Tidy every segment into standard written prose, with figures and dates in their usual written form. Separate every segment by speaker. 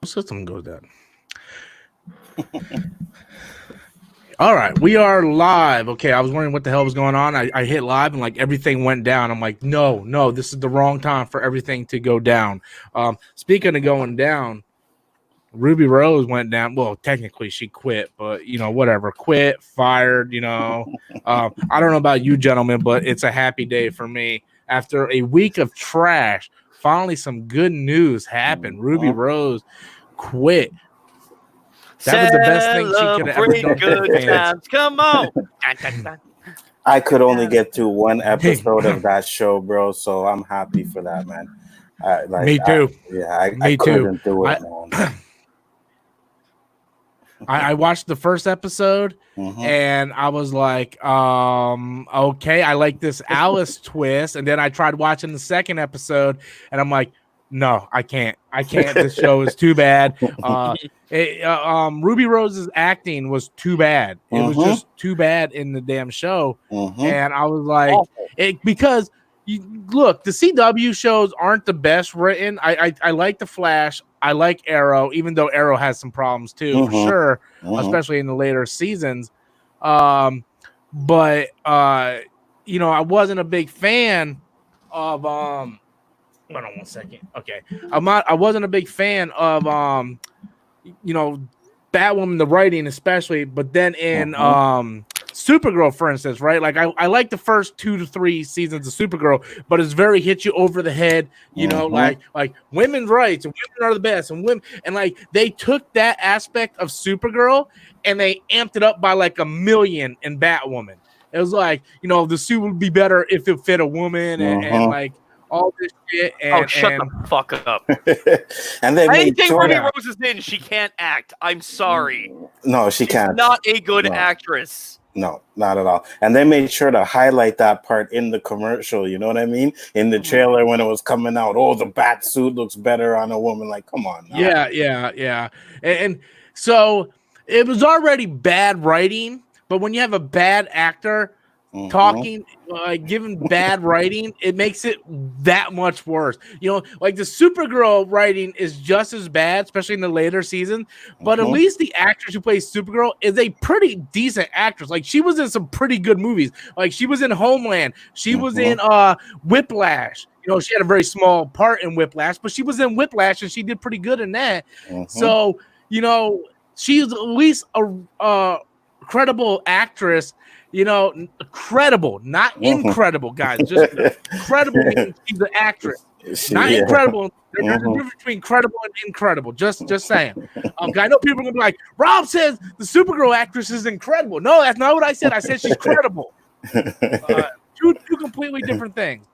Speaker 1: system goes down. All right, we are live. Okay, I was wondering what the hell was going on. I hit live and like everything went down. I'm like, no, this is the wrong time for everything to go down. Speaking of going down, Ruby Rose went down. Well, technically she quit, but whatever. Quit, fired. I don't know about you gentlemen, but it's a happy day for me. After a week of trash, finally some good news happened. Ruby Rose quit. That was the best thing she could have ever done.
Speaker 2: Good times. Come on.
Speaker 3: I could only get through one episode of that show, bro. So I'm happy for that, man.
Speaker 1: Me too.
Speaker 3: I couldn't do it, man.
Speaker 1: I watched the first episode and I was like, okay, I like this Alice twist. And then I tried watching the second episode and I'm like, no, I can't. This show is too bad. Ruby Rose's acting was too bad. It was just too bad in the damn show. And I was like, because look, the CW shows aren't the best written. I like The Flash. I like Arrow, even though Arrow has some problems too, for sure, especially in the later seasons. But I wasn't a big fan of Hold on one second. Okay. I wasn't a big fan of Batwoman, the writing especially, but then in Supergirl, for instance, right? Like I like the first 2 to 3 seasons of Supergirl, but it's very hit you over the head, like women's rights and women are the best and women, and like they took that aspect of Supergirl and they amped it up by like 1,000,000 in Batwoman. It was like, the suit would be better if it fit a woman and like all this shit. And,
Speaker 2: shut the fuck up.
Speaker 3: And then
Speaker 2: anything Ruby Rose is in, she can't act. I'm sorry.
Speaker 3: No, she can't.
Speaker 2: Not a good actress.
Speaker 3: No, not at all. And they made sure to highlight that part in the commercial. You know what I mean? In the trailer when it was coming out, the bat suit looks better on a woman. Like, come on. Now.
Speaker 1: Yeah. And so it was already bad writing, but when you have a bad actor talking, given bad writing, it makes it that much worse. Like the Supergirl writing is just as bad, especially in the later season. But at least the actress who plays Supergirl is a pretty decent actress. Like she was in some pretty good movies. Like she was in Homeland. She was in Whiplash. She had a very small part in Whiplash, but she was in Whiplash and she did pretty good in that. So she's at least a credible actress. Credible, not incredible, guys. Just credible means she's an actress. Not incredible. There's a difference between credible and incredible. Just saying. I know people are gonna be like, Rob says the Supergirl actress is incredible. No, that's not what I said. I said she's credible. Two completely different things.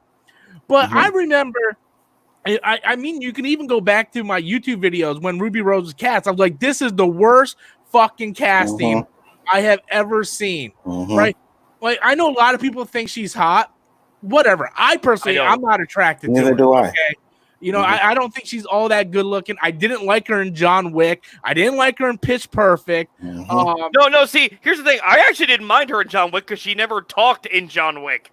Speaker 1: But I remember. I mean, you can even go back to my YouTube videos when Ruby Rose was cast. I was like, this is the worst fucking casting I have ever seen, right? Like I know a lot of people think she's hot. Whatever. I personally, I'm not attracted to her.
Speaker 3: Neither do I.
Speaker 1: Okay? I don't think she's all that good looking. I didn't like her in John Wick. I didn't like her in Pitch Perfect.
Speaker 2: No. See, here's the thing. I actually didn't mind her in John Wick because she never talked in John Wick.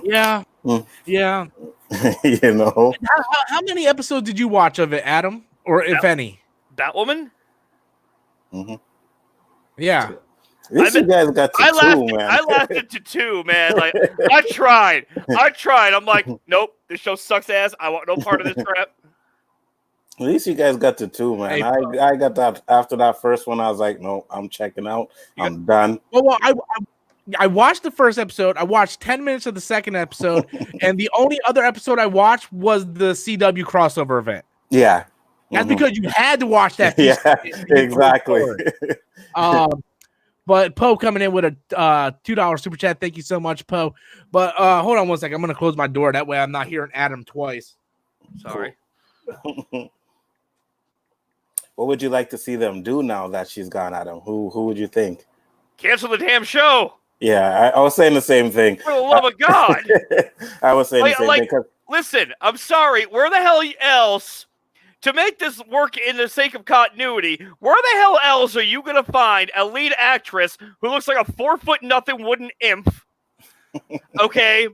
Speaker 1: Yeah. How many episodes did you watch of it, Adam, or if any?
Speaker 2: Batwoman.
Speaker 1: Yeah.
Speaker 3: At least you guys got to two, man.
Speaker 2: I lasted to 2, man. Like I tried. I'm like, nope, this show sucks ass. I want no part of this crap.
Speaker 3: At least you guys got to 2, man. I got that after that first one. I was like, no, I'm checking out. I'm done.
Speaker 1: Well, I watched the first episode. I watched 10 minutes of the second episode, and the only other episode I watched was the CW crossover event.
Speaker 3: Yeah.
Speaker 1: That's because you had to watch that.
Speaker 3: Yeah, exactly.
Speaker 1: But Poe coming in with a $2 super chat. Thank you so much, Poe. But hold on one second. I'm going to close my door. That way I'm not hearing Adam twice. Sorry.
Speaker 3: What would you like to see them do now that she's gone, Adam? Who would you think?
Speaker 2: Cancel the damn show.
Speaker 3: Yeah, I was saying the same thing.
Speaker 2: For the love of God.
Speaker 3: I was saying the same thing. Because...
Speaker 2: Listen, I'm sorry. Where the hell else... To make this work in the sake of continuity, where the hell else are you going to find a lead actress who looks like a 4'0" wooden imp? Okay.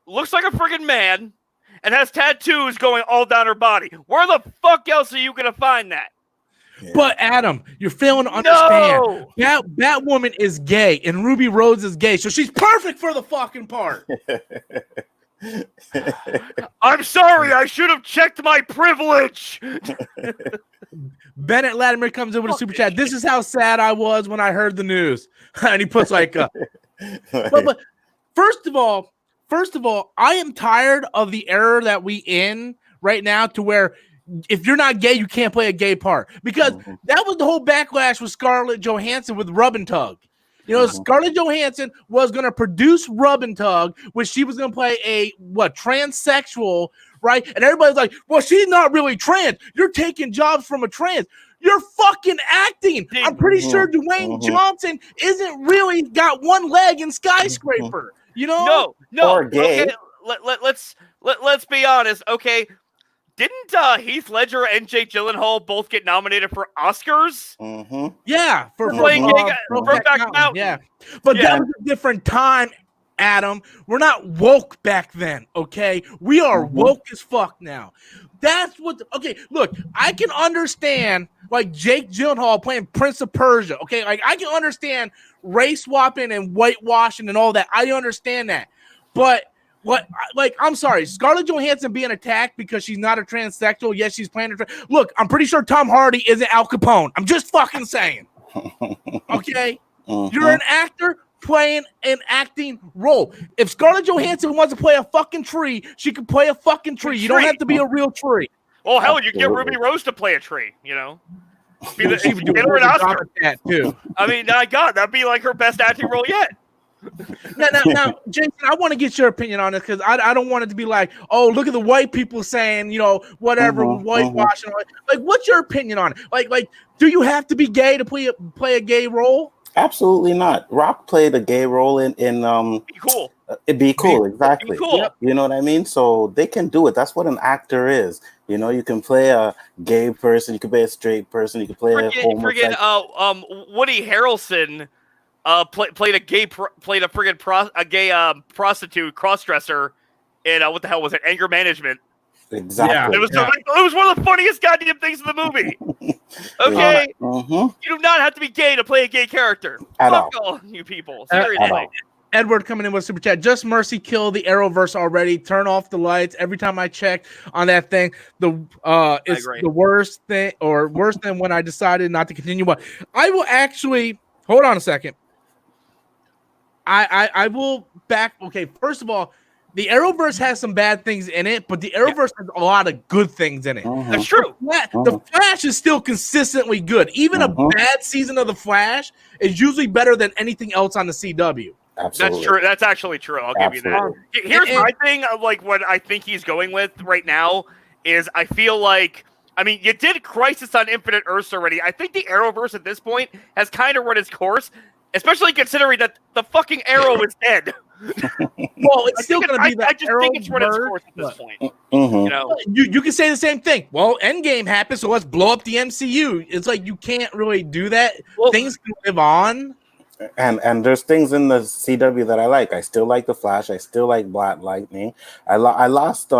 Speaker 2: Looks like a friggin' man. and has tattoos going all down her body. Where the fuck else are you gonna find that?
Speaker 1: Yeah. But Adam, you're failing to understand. Batwoman is gay, and Ruby Rose is gay, so she's perfect for the fucking part.
Speaker 2: I'm sorry, I should have checked my privilege.
Speaker 1: Bennett Latimer comes in with a super chat. This is how sad I was when I heard the news. And he puts like but first of all, I am tired of the era that we in right now to where if you're not gay, you can't play a gay part. Because that was the whole backlash with Scarlett Johansson with Rub and Tug. You know, Scarlett Johansson was going to produce Rub and Tug, which she was going to play a, transsexual, right? And everybody's like, well, she's not really trans. You're taking jobs from a trans. You're fucking acting. I'm pretty sure Dwayne Johnson isn't really got one leg in Skyscraper. You know?
Speaker 2: No.
Speaker 3: Or gay.
Speaker 2: Okay, let's be honest, okay? Didn't Heath Ledger and Jake Gyllenhaal both get nominated for Oscars?
Speaker 1: Yeah, for
Speaker 2: playing Brokeback Mountain.
Speaker 1: Yeah, but that was a different time, Adam. We're not woke back then, okay? We are woke as fuck now. That's what. Okay, look, I can understand like Jake Gyllenhaal playing Prince of Persia. Okay, like I can understand race swapping and whitewashing and all that. I understand that, but. I'm sorry, Scarlett Johansson being attacked because she's not a transsexual. Yes, she's playing a look, I'm pretty sure Tom Hardy isn't Al Capone. I'm just fucking saying. Okay? You're an actor playing an acting role. If Scarlett Johansson wants to play a fucking tree, she can play a fucking tree. You don't have to be a real tree.
Speaker 2: Well, hell, you get Ruby Rose to play a tree, you know? Get her an Oscar.
Speaker 1: Too.
Speaker 2: I mean, my God, that'd be like her best acting role yet.
Speaker 1: Now, Jason, I want to get your opinion on this because I don't want it to be like, oh, look at the white people saying, you know, whatever, whitewashing. Like, what's your opinion on it? Like, do you have to be gay to play a gay role?
Speaker 3: Absolutely not. Rock played a gay role in
Speaker 2: Be Cool.
Speaker 3: It'd be cool, exactly.
Speaker 2: Be cool.
Speaker 3: You know what I mean? So they can do it. That's what an actor is. You know, you can play a gay person, you can play a straight person, you can play a homosexual.
Speaker 2: Woody Harrelson. Played a gay prostitute crossdresser in what the hell was it? Anger Management.
Speaker 3: Exactly.
Speaker 2: It was one of the funniest goddamn things in the movie. Okay, you do not have to be gay to play a gay character. Fuck all you people. Seriously.
Speaker 1: Edward coming in with super chat. Just mercy kill the Arrowverse already. Turn off the lights. Every time I check on that thing, it's the worst thing, or worse than when I decided not to continue. But I will actually hold on a second. I will back. Okay, first of all, the Arrowverse has some bad things in it, but the Arrowverse has a lot of good things in it.
Speaker 2: That's true.
Speaker 1: The Flash is still consistently good. Even a bad season of the Flash is usually better than anything else on the CW.
Speaker 3: Absolutely.
Speaker 2: That's true. That's actually true. I'll give you that. Here's my thing of like what I think he's going with right now is I feel like, I mean, you did Crisis on Infinite Earths already. I think the Arrowverse at this point has kind of run its course. Especially considering that the fucking Arrow is dead.
Speaker 1: Well, it's still going to be that.
Speaker 2: I just think it's run its course at this point. You know,
Speaker 1: you can say the same thing. Well, Endgame happened, so let's blow up the MCU. It's like you can't really do that. Well, things can live on.
Speaker 3: And there's things in the CW that I like. I still like the Flash. I still like Black Lightning. I lost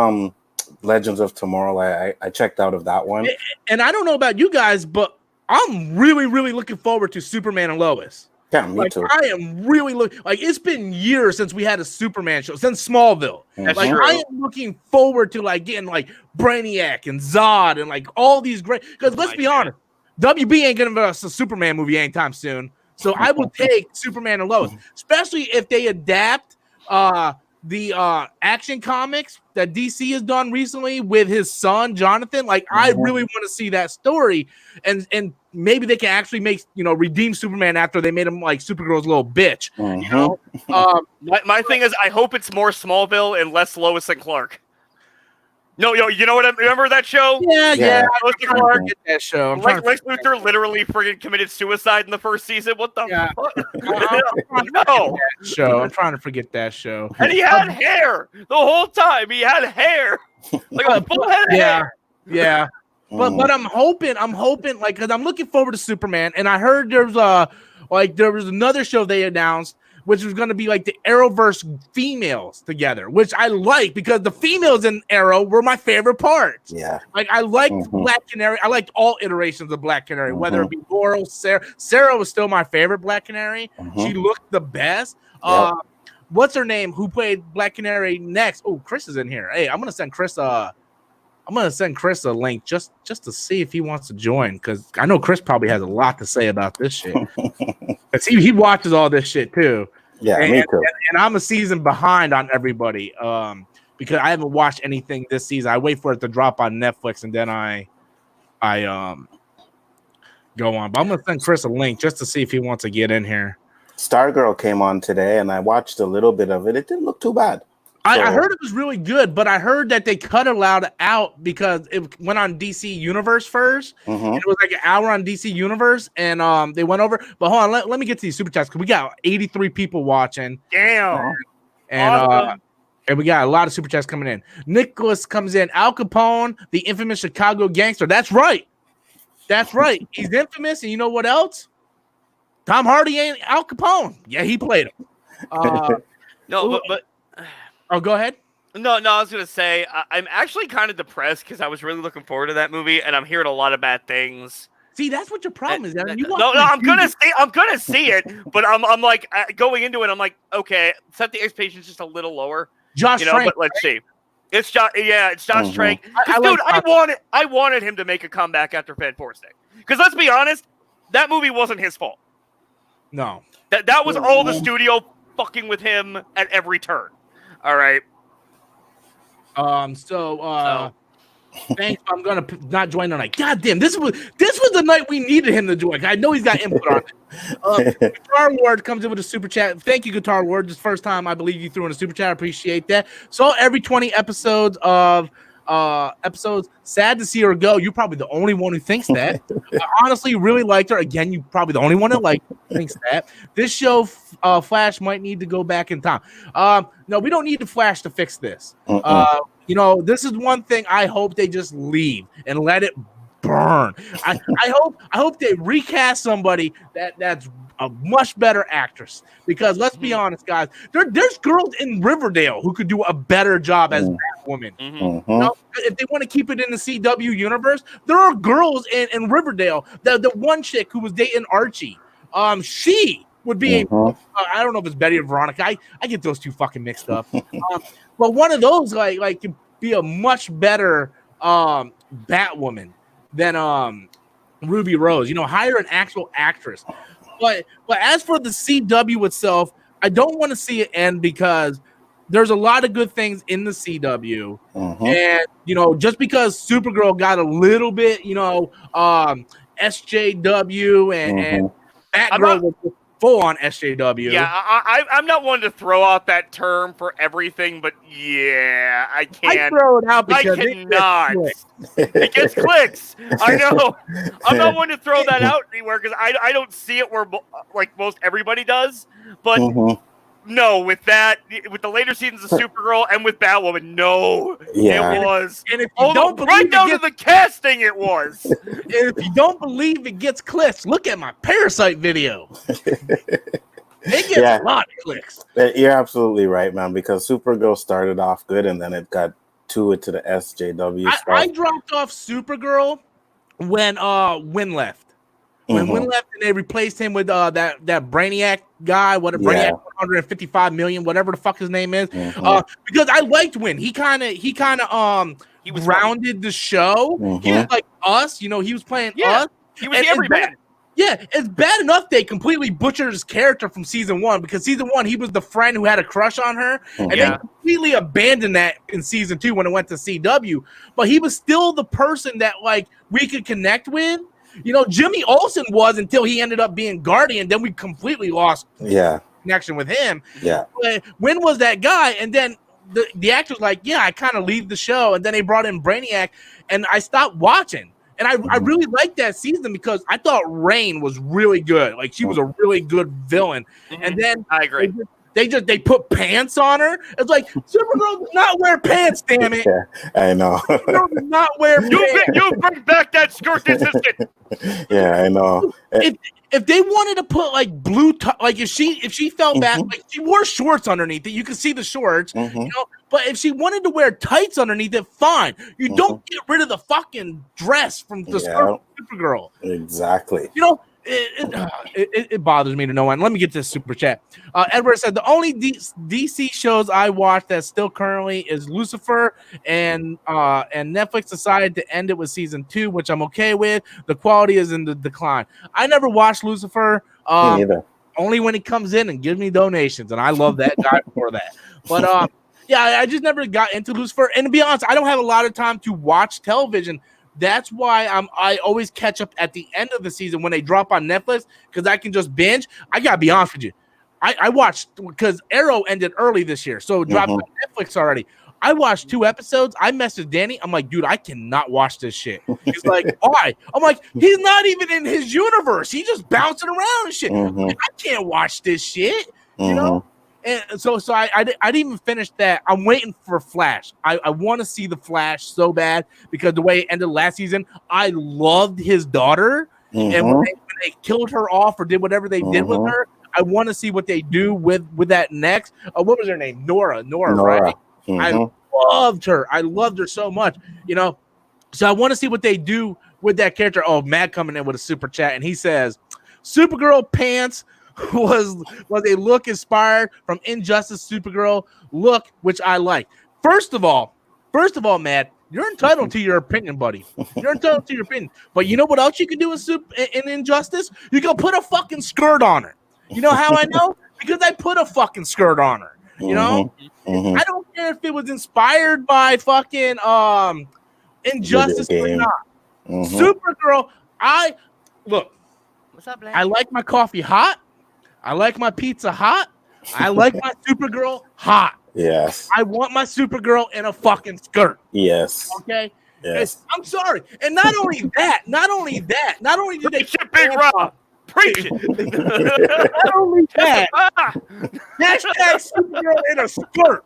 Speaker 3: Legends of Tomorrow. I checked out of that one.
Speaker 1: And I don't know about you guys, but I'm really, really looking forward to Superman and Lois.
Speaker 3: Yeah, me too.
Speaker 1: I am really looking. Like, it's been years since we had a Superman show, since Smallville.
Speaker 2: That's
Speaker 1: like,
Speaker 2: true.
Speaker 1: I am looking forward to like getting like Brainiac and Zod and like all these great. Because let's be honest, WB ain't gonna give us a Superman movie anytime soon. So I will take Superman and Lois, especially if they adapt the action comics that DC has done recently with his son Jonathan. Like, I really want to see that story, and maybe they can actually make, you know, redeem Superman after they made him like Supergirl's little bitch. You know,
Speaker 2: my thing is, I hope it's more Smallville and less Lois and Clark. No, you know what? Remember that show?
Speaker 1: Yeah.
Speaker 2: Lois and Clark.
Speaker 1: Get that show.
Speaker 2: Like Lex Luthor literally friggin' committed suicide in the first season. What the fuck? No.
Speaker 1: Show. I'm trying to forget that show.
Speaker 2: And he had hair the whole time. He had hair, like a full head of hair.
Speaker 1: Yeah. But I'm hoping, like, because I'm looking forward to Superman, and I heard there was another show they announced which was going to be like the Arrowverse females together, which I like because the females in Arrow were my favorite parts.
Speaker 3: Yeah.
Speaker 1: Like I liked Black Canary. I liked all iterations of Black Canary, whether it be Laurel, Sarah. Sarah was still my favorite Black Canary. She looked the best. What's her name? Who played Black Canary next? Oh, Chris is in here. Hey, I'm gonna send Chris a link just to see if he wants to join, because I know Chris probably has a lot to say about this shit. Because he watches all this shit too.
Speaker 3: Yeah, me too.
Speaker 1: And I'm a season behind on everybody. Because I haven't watched anything this season. I wait for it to drop on Netflix and then I go on. But I'm gonna send Chris a link just to see if he wants to get in here.
Speaker 3: Stargirl came on today, and I watched a little bit of it. It didn't look too bad.
Speaker 1: I heard it was really good, but I heard that they cut it out because it went on DC Universe first. And it was like an hour on DC Universe, and they went over. But hold on, let me get to these super chats because we got 83 people watching.
Speaker 2: Damn.
Speaker 1: And we got a lot of super chats coming in. Nicholas comes in. Al Capone, the infamous Chicago gangster. That's right. He's infamous, and you know what else? Tom Hardy ain't Al Capone. Yeah, he played him.
Speaker 2: No, but
Speaker 1: oh, go ahead.
Speaker 2: No, I was gonna say I'm actually kind of depressed because I was really looking forward to that movie, and I'm hearing a lot of bad things.
Speaker 1: See, that's what your problem is. Aaron.
Speaker 2: I'm gonna see it, but I'm like going into it. I'm like, okay, set the expectations just a little lower.
Speaker 1: Josh Trank,
Speaker 2: but let's see. It's Josh. Yeah, it's Josh Trank.
Speaker 1: Dude,
Speaker 2: I wanted him to make a comeback after Fantastic. Because let's be honest, that movie wasn't his fault.
Speaker 1: No,
Speaker 2: that was all the studio fucking with him at every turn. All right.
Speaker 1: Thanks. I'm gonna not join tonight. God damn, this was the night we needed him to join. I know he's got input on it. Guitar Ward comes in with a super chat. Thank you, Guitar Ward. This first time I believe you threw in a super chat. I appreciate that. So every 20 episodes of sad to see her go. You're probably the only one who thinks that. I honestly really liked her. Again, you're probably the only one that thinks that. This show, Flash might need to go back in time. No, we don't need the Flash to fix this. This is one thing I hope they just leave and let it burn. I hope they recast somebody that's a much better actress, because let's be honest, guys, there's girls in Riverdale who could do a better job as Batwoman. If they want to keep it in the CW universe, there are girls in Riverdale. The one chick who was dating Archie, she would be I don't know if it's Betty or Veronica. I get those two fucking mixed up. But one of those like could be a much better Batwoman than Ruby Rose. Hire an actual actress. But as for the CW itself, I don't want to see it end because there's a lot of good things in the CW. And, just because Supergirl got a little bit, SJW and Batgirl was full on SJW.
Speaker 2: Yeah, I'm not one to throw out that term for everything, but yeah, I can't.
Speaker 1: I throw it out because
Speaker 2: I cannot. It gets clicks. I know. I'm not one to throw that out anywhere because I don't see it where like most everybody does. But no, with the later seasons of Supergirl and with Batwoman, no, it was.
Speaker 1: And if you don't believe
Speaker 2: right down to the casting, it was.
Speaker 1: And if you don't believe it gets clicks, look at my Parasite video. It gets a lot of clicks.
Speaker 3: You're absolutely right, man, because Supergirl started off good and then it got into the SJW stuff.
Speaker 1: I dropped off Supergirl when Wynn left. When Wynn left and they replaced him with that Brainiac guy, Brainiac 155 million, whatever the fuck his name is. Because I liked Wynn. He kind of rounded the show. He was like us, he was playing us.
Speaker 2: He was everyman.
Speaker 1: Yeah, it's bad enough they completely butchered his character from season 1, because season 1 he was the friend who had a crush on her, and they completely abandoned that in season 2 when it went to CW. But he was still the person that we could connect with. Jimmy Olsen was until he ended up being Guardian. Then we completely lost connection with him.
Speaker 3: Yeah.
Speaker 1: But when was that guy? And then the actor's like, I kind of leave the show. And then they brought in Brainiac, and I stopped watching. And I really liked that season because I thought Rain was really good. Like, she was a really good villain. And then
Speaker 2: I agree.
Speaker 1: They put pants on her. It's like, Supergirl does not wear pants, damn it.
Speaker 3: Yeah, I know.
Speaker 1: Supergirl does not wear pants.
Speaker 2: You bring back that skirt, this instant.
Speaker 3: Yeah, I know.
Speaker 1: If if they wanted to put like like if she fell back, like she wore shorts underneath it, you could see the shorts, you know. But if she wanted to wear tights underneath it, fine. You don't get rid of the fucking dress from the skirt Supergirl.
Speaker 3: Exactly.
Speaker 1: You know, it bothers me to no end. Let me get to this super chat. Edward said the only DC shows I watch that still currently is Lucifer, and Netflix decided to end it with season 2, which I'm okay with. The quality is in the decline. I never watched Lucifer.
Speaker 3: Me neither.
Speaker 1: Only when he comes in and gives me donations, and I love that guy for that. But yeah, I just never got into Lucifer. And to be honest, I don't have a lot of time to watch television. That's why I always catch up at the end of the season when they drop on Netflix, because I can just binge. I gotta be honest with you. I watched, because Arrow ended early this year, so it dropped on Netflix already. I watched 2 episodes. I messaged Danny. I'm like, dude, I cannot watch this shit. He's like, why? I'm like, he's not even in his universe. He's just bouncing around and shit. Like, I can't watch this shit. You know? And so I didn't even finish that. I'm waiting for Flash. I want to see the Flash so bad, because the way it ended last season, I loved his daughter. And when they killed her off or did whatever they did with her, I want to see what they do with that next. What was her name? Nora, right? I loved her. I loved her so much, you know. So I want to see what they do with that character. Oh, Matt coming in with a super chat, and he says, Supergirl pants was a look inspired from Injustice Supergirl look, which I like. First of all, Matt, you're entitled to your opinion, buddy. You're entitled to your opinion. But you know what else you can do in Injustice? You can put a fucking skirt on her. You know how I know? Because I put a fucking skirt on her. You know? I don't care if it was inspired by fucking Injustice or not. Supergirl, look.
Speaker 2: What's up, Black?
Speaker 1: I like my coffee hot. I like my pizza hot. I like my Supergirl hot.
Speaker 3: Yes.
Speaker 1: I want my Supergirl in a fucking skirt.
Speaker 3: Yes.
Speaker 1: Okay?
Speaker 3: Yes.
Speaker 1: I'm sorry. And not only did they
Speaker 2: shit, Big Rob. Preach it.
Speaker 1: Not only that, hashtag Supergirl in a skirt.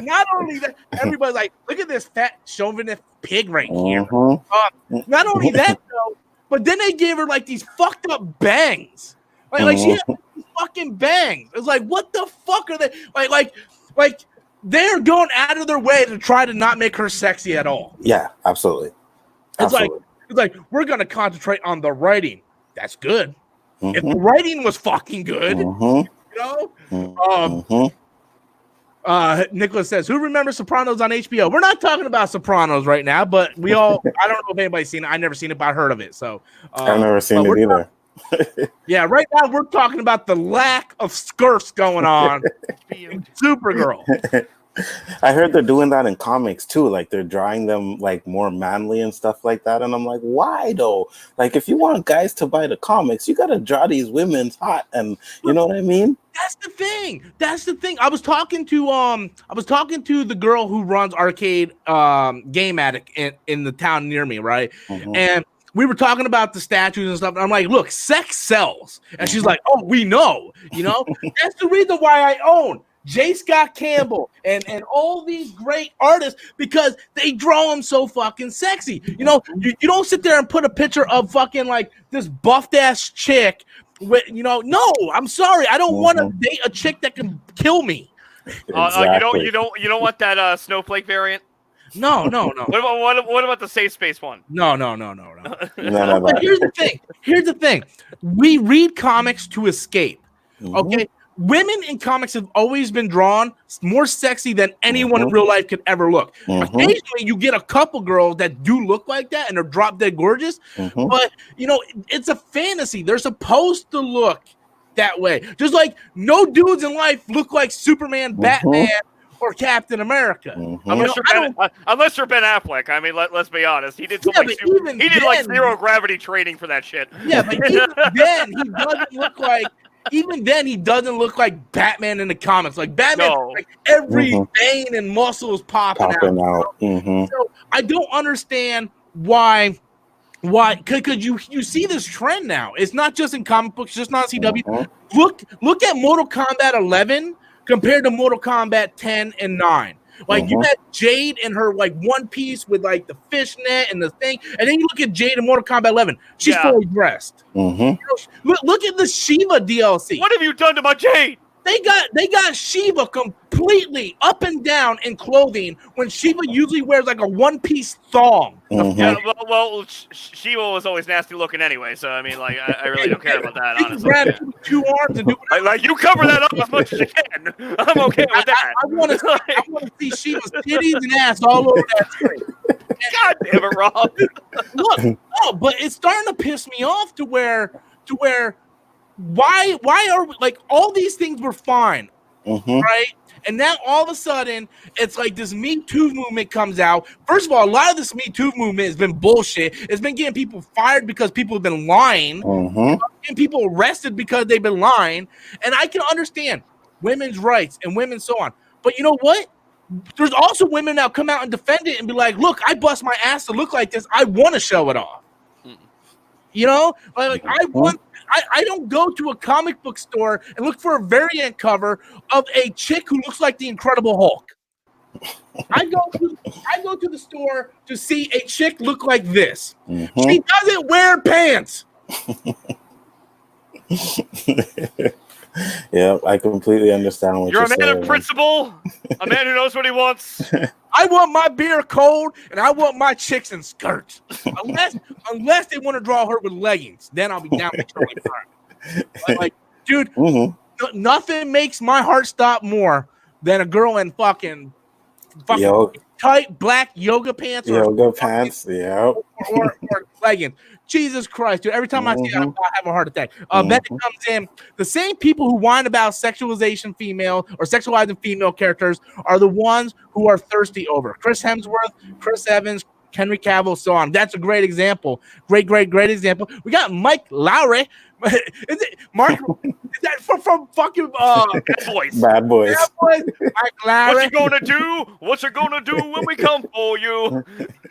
Speaker 1: Not only that, everybody's like, look at this fat chauvinist pig right here. Not only that, though, but then they gave her like these fucked up bangs. Like she had these fucking bangs. It's like, what the fuck are they? Like they're going out of their way to try to not make her sexy at all.
Speaker 3: Yeah, absolutely.
Speaker 1: It's like we're gonna concentrate on the writing. That's good. If the writing was fucking good, you know. Nicholas says, "Who remembers Sopranos on HBO?" We're not talking about Sopranos right now, but we all. I don't know if anybody's seen it. I've never seen it, but I heard of it. So
Speaker 3: I've never seen it either.
Speaker 1: Yeah, right now we're talking about the lack of skirts going on in Supergirl.
Speaker 3: I heard they're doing that in comics too. Like they're drawing them like more manly and stuff like that. And I'm like, why though? Like if you want guys to buy the comics, you gotta draw these women hot, and you know what I mean?
Speaker 1: That's the thing. I was talking to the girl who runs Arcade Game Addict in the town near me, right? And we were talking about the statues and stuff. And I'm like, look, sex sells. And she's like, oh, we know, you know? That's the reason why I own J. Scott Campbell and all these great artists, because they draw them so fucking sexy. You know, you don't sit there and put a picture of fucking like this buffed ass chick with, you know, no, I'm sorry. I don't want to date a chick that can kill me.
Speaker 3: Exactly.
Speaker 2: You don't want that snowflake variant?
Speaker 1: No.
Speaker 2: What about the safe space one?
Speaker 1: No.
Speaker 3: But
Speaker 1: here's the thing. We read comics to escape. Okay. Women in comics have always been drawn more sexy than anyone in real life could ever look. Occasionally, you get a couple girls that do look like that and are drop dead gorgeous, but you know, it's a fantasy. They're supposed to look that way. Just like no dudes in life look like Superman, Batman, or Captain America.
Speaker 2: Unless you're Ben Affleck. I mean, let's be honest. He did like zero gravity training for that shit.
Speaker 1: Yeah, but even then, he doesn't look like. Even then, he doesn't look like Batman in the comics. Like Batman, like every vein and muscle is popping out. So I don't understand why. Because you see this trend now. It's not just in comic books, just not CW. Look at Mortal Kombat 11 compared to Mortal Kombat 10 and 9. Like you had Jade in her like one piece with like the fishnet and the thing, and then you look at Jade in Mortal Kombat 11. She's fully dressed. You know, look at the Shiva DLC.
Speaker 2: What have you done to my Jade?
Speaker 1: They got Shiva completely up and down in clothing when Shiva usually wears like a one-piece thong.
Speaker 2: Yeah, well, Shiva was always nasty looking anyway, so I mean, like, I really don't care about that, honestly.
Speaker 1: Grab two arms and do
Speaker 2: like you cover that up as much as you can. I'm okay with that.
Speaker 1: I want to see Shiva's titties and ass all over that screen.
Speaker 2: God damn it, Rob.
Speaker 1: Look, no, but it's starting to piss me off to where why are like all these things were fine, right? And now all of a sudden it's like this Me Too movement comes out. First of all, a lot of this Me Too movement has been bullshit. It's been getting people fired because people have been lying, getting people arrested because they've been lying. And I can understand women's rights and women so on, but you know what? There's also women now come out and defend it and be like, look, I bust my ass to look like this. I want to show it off. You know, like I don't go to a comic book store and look for a variant cover of a chick who looks like the Incredible Hulk. I go to the store to see a chick look like this. She doesn't wear pants.
Speaker 3: Yeah, I completely understand what you're saying.
Speaker 2: You're a man of principle, a man who knows what he wants.
Speaker 1: I want my beer cold, and I want my chicks in skirts. Unless they want to draw her with leggings, then I'll be down with Charlie Brown. Like, dude, nothing makes my heart stop more than a girl in fucking tight black yoga pants.
Speaker 3: Or
Speaker 1: leggings. Jesus Christ, dude. Every time I see that, I have a heart attack. Then it comes in. The same people who whine about sexualization female or sexualizing female characters are the ones who are thirsty over Chris Hemsworth, Chris Evans, Henry Cavill, so on. That's a great example. Great example. We got Mike Lowry. Is it Mark? Is that from fucking
Speaker 3: Bad Boys.
Speaker 1: Mike Lowry.
Speaker 2: What you gonna do? What you gonna do when we come for you?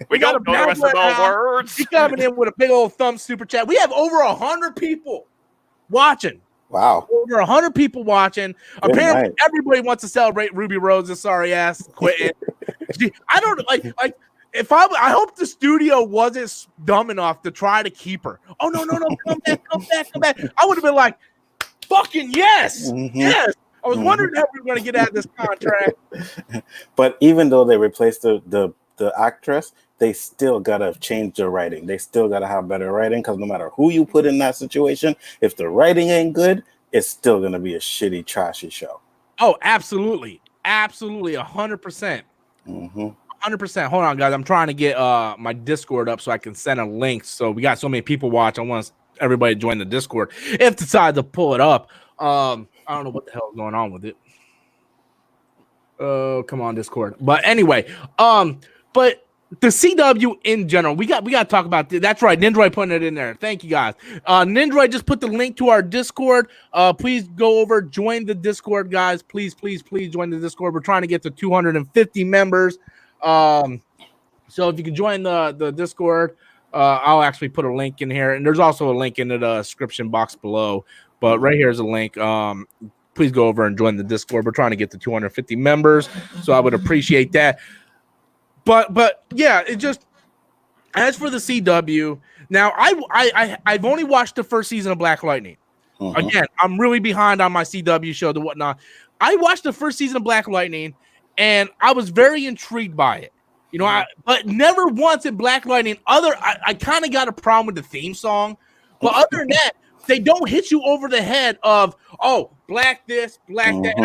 Speaker 2: We don't know the rest of the words.
Speaker 1: He's coming in with a big old thumb super chat. We have over 100 people watching.
Speaker 3: Wow.
Speaker 1: Over 100 people watching. Apparently, everybody wants to celebrate Ruby Rose's sorry ass quitting. I don't like. I hope the studio wasn't dumb enough to try to keep her. Oh no, come back. I would have been like, fucking yes. Yes. I was wondering how we were going to get out of this contract.
Speaker 3: But even though they replaced the actress, they still gotta change their writing. They still gotta have better writing, because no matter who you put in that situation, if the writing ain't good, it's still gonna be a shitty, trashy show.
Speaker 1: Oh, absolutely, 100%. 100%. Hold on, guys. I'm trying to get my Discord up so I can send a link. So we got so many people watch. I want everybody to join the Discord. If decide to pull it up, I don't know what the hell is going on with it. Oh, come on, Discord. But anyway, but the CW in general, we got to talk about this. That's right, Nindroid putting it in there. Thank you, guys. Nindroid just put the link to our Discord. Please go over, join the Discord, guys. Please join the Discord. We're trying to get to 250 members. So if you can join the Discord, I'll actually put a link in here, and there's also a link in the description box below. But right here's a link. Please go over and join the Discord. We're trying to get to 250 members, so I would appreciate that. But yeah, it just, as for the CW, now I've only watched the first season of Black Lightning. Again, I'm really behind on my CW show and whatnot. I watched the first season of Black Lightning, and I was very intrigued by it. You know, but never once in Black Lightning, I kind of got a problem with the theme song, but other than that, they don't hit you over the head of, oh, black this, black that.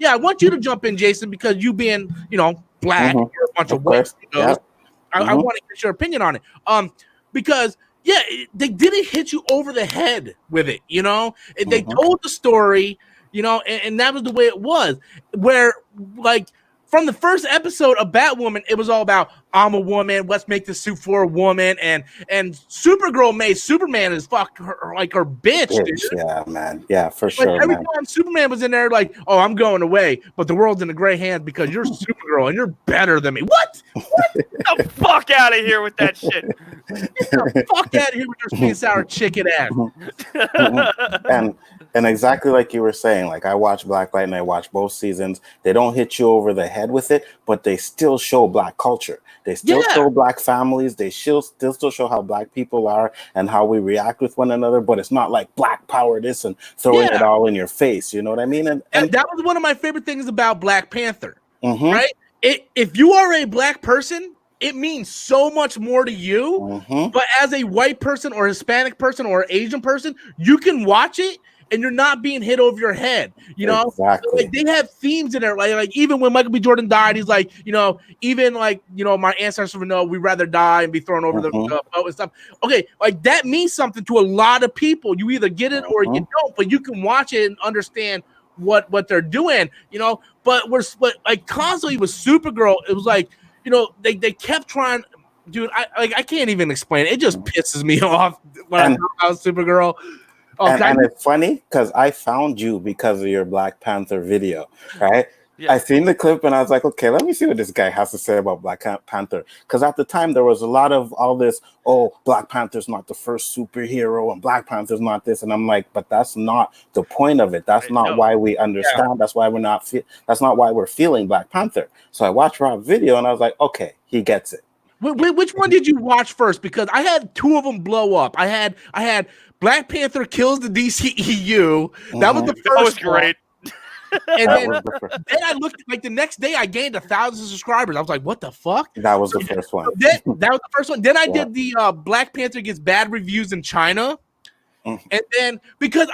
Speaker 1: I want you to jump in, Jason, because you being, black, you're a bunch of white. I want to get your opinion on it. Because they didn't hit you over the head with it. They told the story, and that was the way it was. Where like, from the first episode of Batwoman, it was all about, I'm a woman, let's make the suit for a woman, and Supergirl made Superman as fuck her, like her bitch, dude.
Speaker 3: Yeah, man. Yeah, for sure.
Speaker 1: Every time Superman was in there, like, oh, I'm going away, but the world's in the gray hands because you're Supergirl and you're better than me. What?
Speaker 2: Get the fuck out of here with that shit.
Speaker 1: Get the fuck out of here with your sweet and sour chicken ass.
Speaker 3: And exactly like you were saying, like I watch Blacklight and I watch both seasons. They don't hit you over the head with it, but they still show Black culture. They still show Black families. They still show how Black people are and how we react with one another. But it's not like Black power this and throwing it all in your face. You know what I mean? And
Speaker 1: that was one of my favorite things about Black Panther. Right? If you are a Black person, it means so much more to you. But as a white person or Hispanic person or Asian person, you can watch it and you're not being hit over your head. You know,
Speaker 3: exactly.
Speaker 1: Like they have themes in there. Like even when Michael B. Jordan died, he's like, even like, my ancestors would know we'd rather die and be thrown over the boat and stuff. Okay, like that means something to a lot of people. You either get it or you don't, but you can watch it and understand what they're doing, but like constantly with Supergirl, it was like, they kept trying, dude. I can't even explain it. It just pisses me off when I talk about Supergirl.
Speaker 3: And it's funny because I found you because of your Black Panther video, right? I seen the clip and I was like, okay, let me see what this guy has to say about Black Panther. Because at the time there was a lot of all this, Black Panther's not the first superhero and Black Panther's not this. And I'm like, but that's not the point of it. That's not why we understand. That's why that's not why we're feeling Black Panther. So I watched Rob's video and I was like, okay, he gets it.
Speaker 1: Which one did you watch first? Because I had two of them blow up. I had Black Panther kills the DCEU. That was the first.
Speaker 2: That was great.
Speaker 1: And then I looked like the next day I gained 1,000 subscribers. I was like, what the fuck?
Speaker 3: That was the first one.
Speaker 1: That was the first one. Then I did the Black Panther gets bad reviews in China. And then because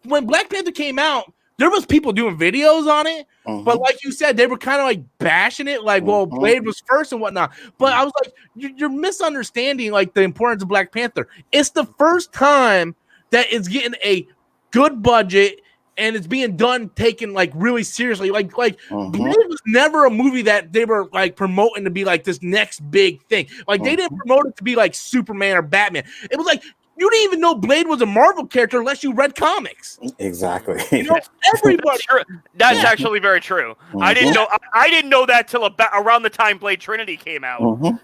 Speaker 1: when Black Panther came out, there was people doing videos on it, but like you said, they were kind of like bashing it, like, well, Blade was first and whatnot. But I was like, you're misunderstanding like the importance of Black Panther. It's the first time that it's getting a good budget and it's being taken like really seriously. Like Blade was never a movie that they were like promoting to be like this next big thing. Like they didn't promote it to be like Superman or Batman. It was like, you didn't even know Blade was a Marvel character unless you read comics.
Speaker 3: Exactly.
Speaker 1: Everybody.
Speaker 2: That's actually very true. I didn't know that till around the time Blade Trinity came out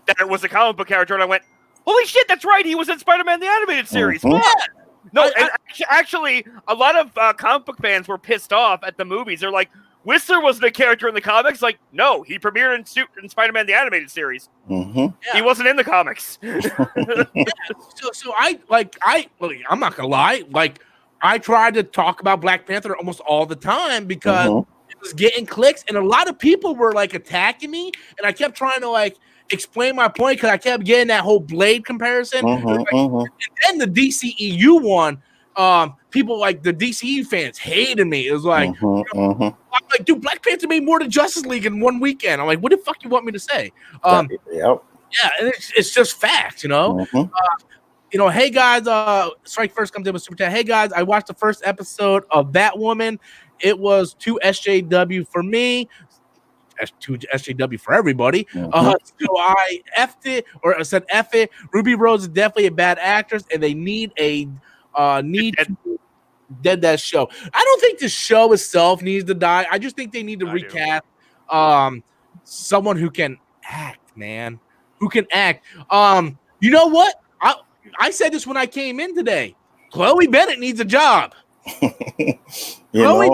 Speaker 2: that it was a comic book character, and I went, "Holy shit, that's right! He was in Spider-Man the Animated Series." No, actually, a lot of comic book fans were pissed off at the movies. They're like, Whistler wasn't a character in the comics. Like, no, he premiered in Spider-Man the Animated Series. He wasn't in the comics.
Speaker 1: So I'm not gonna lie. Like, I tried to talk about Black Panther almost all the time because it was getting clicks, and a lot of people were like attacking me, and I kept trying to like explain my point because I kept getting that whole Blade comparison. And then the DCEU one. People like the DCE fans hated me. It was like, I'm like, dude, Black Panther made more than Justice League in one weekend. I'm like, what the fuck you want me to say? Yeah, and it's just facts, hey guys, Strike First comes in with Super Chat. Hey guys, I watched the first episode of Batwoman. It was 2 SJW for me. 2 SJW for everybody. So I effed it, or I said F it. Ruby Rose is definitely a bad actress, and they need to dead that show. I don't think the show itself needs to die. I just think they need to recast someone who can act, man. Who can act. You know what? I said this when I came in today. Chloe Bennett needs a job. Chloe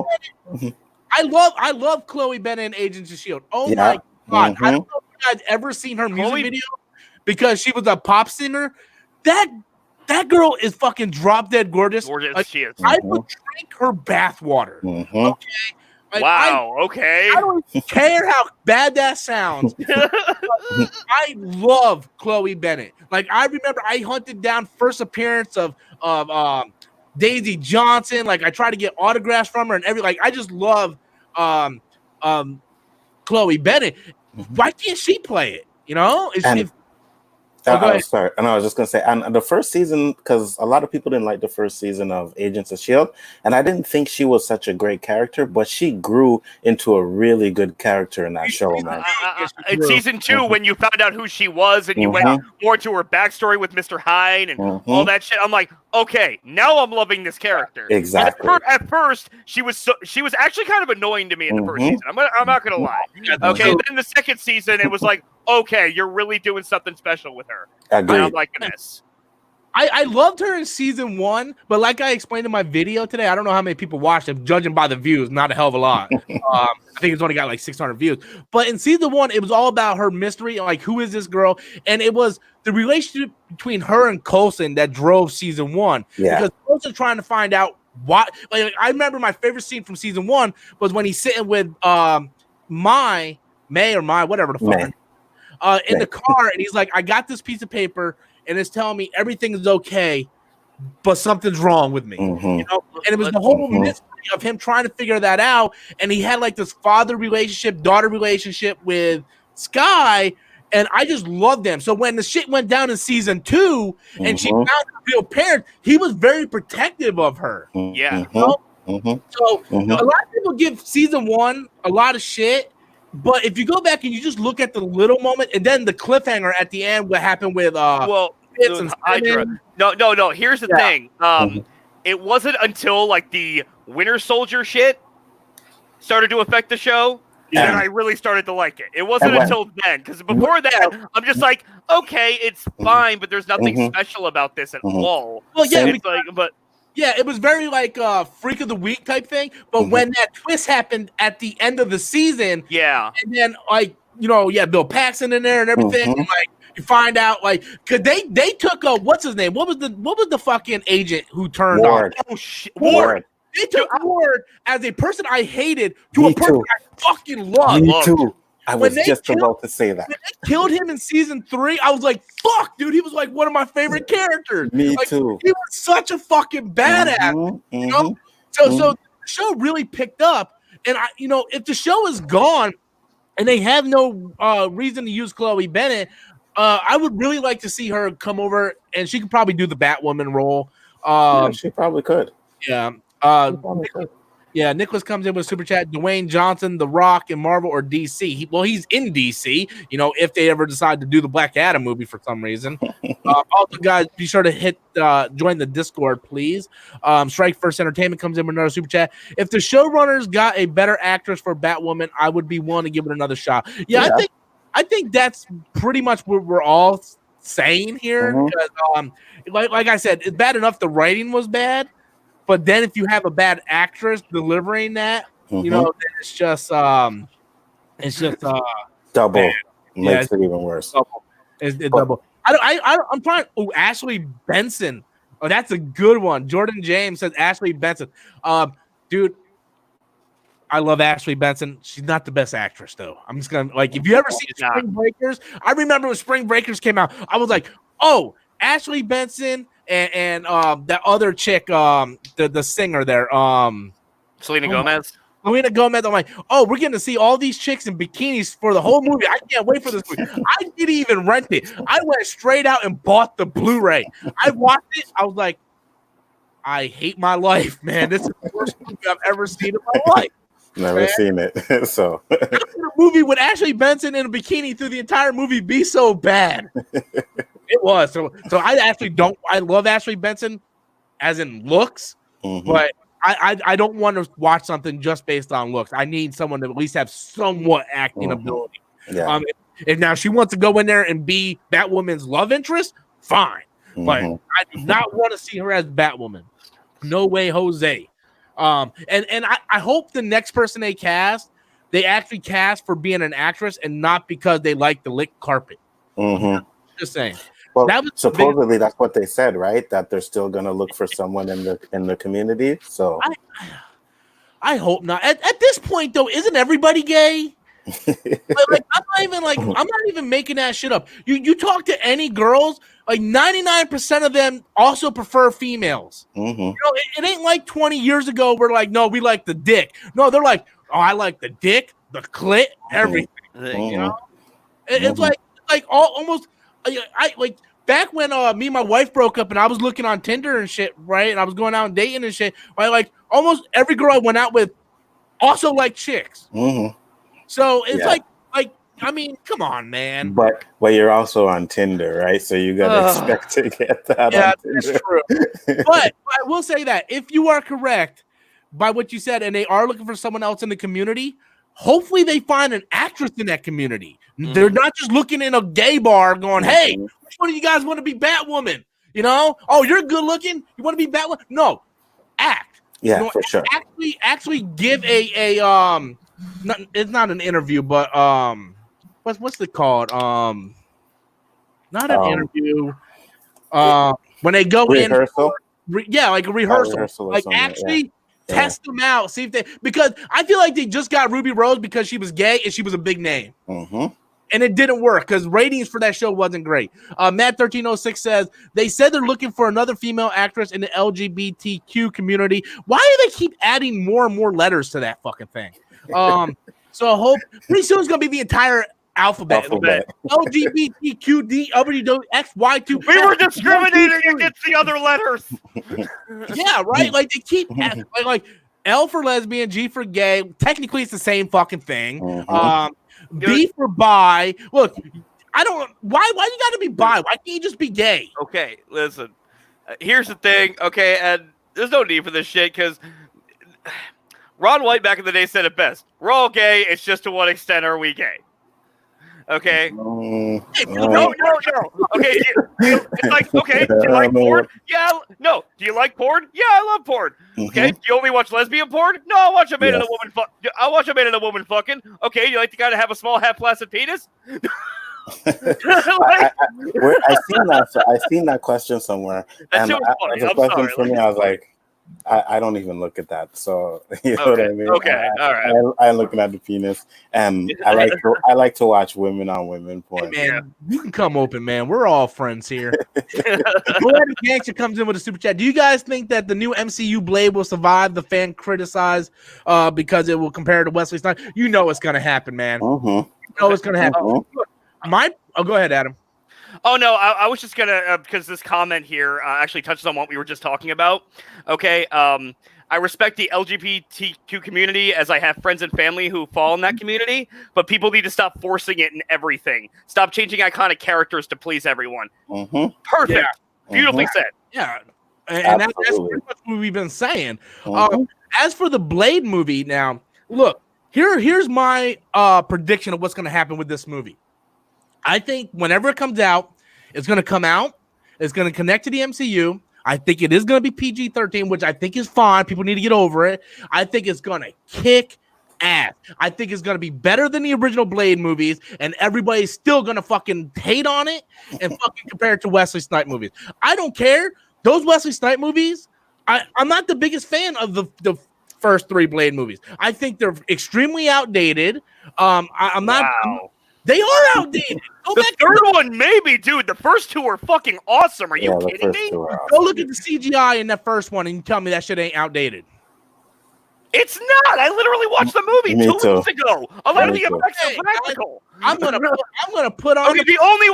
Speaker 1: Bennett. I love Chloe Bennett in Agents of S.H.I.E.L.D. Oh my God. I don't know if you guys ever seen her music video because she was a pop singer. That girl is fucking drop dead gorgeous. Like,
Speaker 2: she is.
Speaker 1: I would drink her bathwater. Okay. Like,
Speaker 2: okay.
Speaker 1: I don't care how bad that sounds. I love Chloe Bennett. Like, I remember I hunted down first appearance of Daisy Johnson. Like, I tried to get autographs from her and I just love Chloe Bennett. Why can't she play it?
Speaker 3: Sorry, and I was just gonna say, and the first season, because a lot of people didn't like the first season of Agents of S.H.I.E.L.D., and I didn't think she was such a great character, but she grew into a really good character in that show, man.
Speaker 2: In season 2, when you found out who she was, and you went more to her backstory with Mr. Hyde and all that shit, I'm like, okay, now I'm loving this character.
Speaker 3: Exactly.
Speaker 2: At first, she was actually kind of annoying to me in the first season. I'm not gonna lie. Okay, then the second season, it was like, okay, you're really doing something special with her.
Speaker 3: Agreed.
Speaker 2: I'm liking this.
Speaker 1: I loved her in season 1, but like I explained in my video today, I don't know how many people watched it. Judging by the views, not a hell of a lot. I think it's only got like 600 views. But in season 1, it was all about her mystery, like who is this girl, and it was the relationship between her and Coulson that drove season 1.
Speaker 3: Yeah,
Speaker 1: because Coulson trying to find out why. Like I remember my favorite scene from season 1 was when he's sitting with May, whatever the fuck, in the car, and he's like, I got this piece of paper. And it's telling me everything is okay, but something's wrong with me. You know? And it was the whole mystery of him trying to figure that out. And he had like this father relationship, daughter relationship with Sky, and I just loved them. So when the shit went down in season 2 and she found her real parent, he was very protective of her.
Speaker 2: Yeah.
Speaker 1: You know? So a lot of people give season 1 a lot of shit. But if you go back and you just look at the little moment and then the cliffhanger at the end, what happened with
Speaker 2: Hydra. No. Here's the thing. It wasn't until like the Winter Soldier shit started to affect the show that I really started to like it. It wasn't until then, because before that, I'm just like, okay, it's fine, but there's nothing special about this at all.
Speaker 1: Well, yeah,
Speaker 2: yeah,
Speaker 1: it was very like freak of the week type thing. But when that twist happened at the end of the season, and then like Bill Paxton in there and everything, and, like you find out like because they took what's his name? What was the fucking agent who turned
Speaker 3: Ward.
Speaker 1: on? Oh shit, Ward. They took Ward as a person I hated to a person I fucking loved.
Speaker 3: Me too. I was just about to say that.
Speaker 1: When they killed him in season 3, I was like, fuck, dude. He was like one of my favorite characters.
Speaker 3: Me too.
Speaker 1: He was such a fucking badass. You know? So the show really picked up. And if the show is gone and they have no reason to use Chloe Bennett, I would really like to see her come over, and she could probably do the Batwoman role.
Speaker 3: She probably could.
Speaker 1: Yeah. Yeah, Nicholas comes in with super chat. Dwayne Johnson, The Rock, in Marvel or DC? He's in DC. If they ever decide to do the Black Adam movie for some reason. Also, guys, be sure to join the Discord, please. Strike First Entertainment comes in with another super chat. If the showrunners got a better actress for Batwoman, I would be willing to give it another shot. Yeah. I think that's pretty much what we're all saying here. Because, like I said, it's bad enough the writing was bad. But then if you have a bad actress delivering that, then it's just double.
Speaker 3: Bad. Makes it even worse.
Speaker 1: Double. It's double. I'm trying. Oh, Ashley Benson. Oh, that's a good one. Jordan James says Ashley Benson. Dude, I love Ashley Benson. She's not the best actress though. I'm just gonna if you ever see Spring Breakers, I remember when Spring Breakers came out. I was like, oh, Ashley Benson. And that other chick, the singer there,
Speaker 2: Selena Gomez.
Speaker 1: Selena Gomez. I'm like, oh, we're getting to see all these chicks in bikinis for the whole movie. I can't wait for this movie. I didn't even rent it. I went straight out and bought the Blu-ray. I watched it. I was like, I hate my life, man. This is the worst movie I've ever seen in my life.
Speaker 3: Never seen it. So
Speaker 1: how could a movie with Ashley Benson in a bikini through the entire movie be so bad? It was. So I actually don't. I love Ashley Benson as in looks, but I don't want to watch something just based on looks. I need someone to at least have somewhat acting ability.
Speaker 3: Yeah.
Speaker 1: If now she wants to go in there and be Batwoman's love interest, fine. But I do not want to see her as Batwoman. No way, Jose. And I hope the next person they cast, they actually cast for being an actress and not because they like the lick carpet. Just saying.
Speaker 3: Well, supposedly that's what they said, right? That they're still gonna look for someone in the community. So
Speaker 1: I hope not. At this point, though, isn't everybody gay? I'm not even making that shit up. You talk to any girls, like 99% of them also prefer females. It ain't like 20 years ago where like, no, we like the dick. No, they're like, oh, I like the dick, the clit, everything. It's like almost. I like back when me and my wife broke up and I was looking on Tinder and shit, right? And I was going out and dating and shit. Right? Like almost every girl I went out with also liked chicks. So it's like I mean, come on, man.
Speaker 3: But you're also on Tinder, right? So you gotta expect to get that.
Speaker 1: Yeah,
Speaker 3: on Tinder.
Speaker 1: That's true. But I will say that if you are correct by what you said, and they are looking for someone else in the community, hopefully they find an actress in that community. They're not just looking in a gay bar going, hey, which one of you guys want to be Batwoman? You know? Oh, you're good looking. You want to be Batwoman? No, act.
Speaker 3: Yeah, for sure.
Speaker 1: Actually, give a it's not an interview, but what's it called? Not an interview. When they go
Speaker 3: rehearsal?
Speaker 1: like a rehearsal. Like actually test them out, see if they, because I feel like they just got Ruby Rose because she was gay and she was a big name. And it didn't work because ratings for that show wasn't great. Matt1306 says they said they're looking for another female actress in the LGBTQ community. Why do they keep adding more and more letters to that fucking thing? So I hope pretty soon it's gonna be the entire alphabet. LGBTQD WXY2.
Speaker 2: We were discriminating against the other letters.
Speaker 1: Yeah, right. Like they keep like L for lesbian, G for gay. Technically, it's the same fucking thing. B for bi. Look, I don't. Why you got to be bi? Why can't you just be gay?
Speaker 2: Okay, listen. Here's the thing. Okay, and there's no need for this shit because Ron White back in the day said it best. We're all gay. It's just to what extent are we gay? Okay. No. Okay. It's like, okay. Do you like porn? Yeah. No. Do you like porn? Yeah, I love porn. Okay. Do you only watch lesbian porn? No, I watch a man and a woman. I watch a man and a woman fucking. Okay. Do you like the guy to have a small half flaccid penis?
Speaker 3: I seen that question somewhere.
Speaker 2: That shit was funny. I'm sorry.
Speaker 3: For me, I was like, I don't even look at that. So you know what I mean?
Speaker 2: Okay, all right.
Speaker 3: I'm looking at the penis, and I like to watch women on women porn.
Speaker 1: Hey man, you can come open, man. We're all friends here. Poetic Gangster comes in with a super chat. Do you guys think that the new MCU Blade will survive the fan criticize because it will compare to Wesley Snipes? You know it's gonna happen, man. You know it's gonna happen. Go ahead, Adam.
Speaker 2: Oh, no, I was just going to, because this comment here actually touches on what we were just talking about. Okay, I respect the LGBTQ community as I have friends and family who fall in that community, but people need to stop forcing it in everything. Stop changing iconic characters to please everyone. Perfect. Yeah. Beautifully said.
Speaker 1: Yeah, and that's pretty much what we've been saying. As for the Blade movie, now, look, here's my prediction of what's going to happen with this movie. I think whenever it comes out, it's going to come out. It's going to connect to the MCU. I think it is going to be PG-13, which I think is fine. People need to get over it. I think it's going to kick ass. I think it's going to be better than the original Blade movies, and everybody's still going to fucking hate on it and fucking compare it to Wesley Snipes movies. I don't care. Those Wesley Snipes movies, I'm not the biggest fan of the first three Blade movies. I think they're extremely outdated. I'm not...
Speaker 2: Wow.
Speaker 1: They are outdated.
Speaker 2: The third one, maybe, dude. The first two are fucking awesome. Are you kidding me?
Speaker 1: Go look at the CGI in that first one and you tell me that shit ain't outdated.
Speaker 2: It's not. I literally watched the movie 2 weeks ago. A lot of the effects are practical.
Speaker 1: I'm gonna put on.
Speaker 2: Okay, the only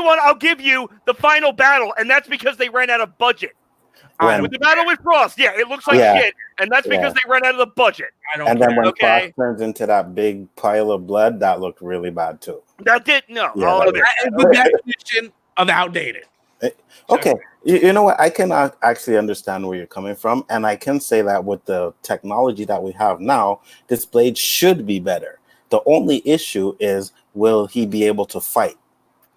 Speaker 2: one I'll give you the final battle, and that's because they ran out of budget. With the battle with Frost, it looks like shit, and that's because they ran out of the budget.
Speaker 3: And then when Frost turns into that big pile of blood, that looked really bad too.
Speaker 2: That did
Speaker 1: all of it. That is the definition of outdated.
Speaker 3: Okay, you know what? I can actually understand where you're coming from, and I can say that with the technology that we have now, this Blade should be better. The only issue is, will he be able to fight?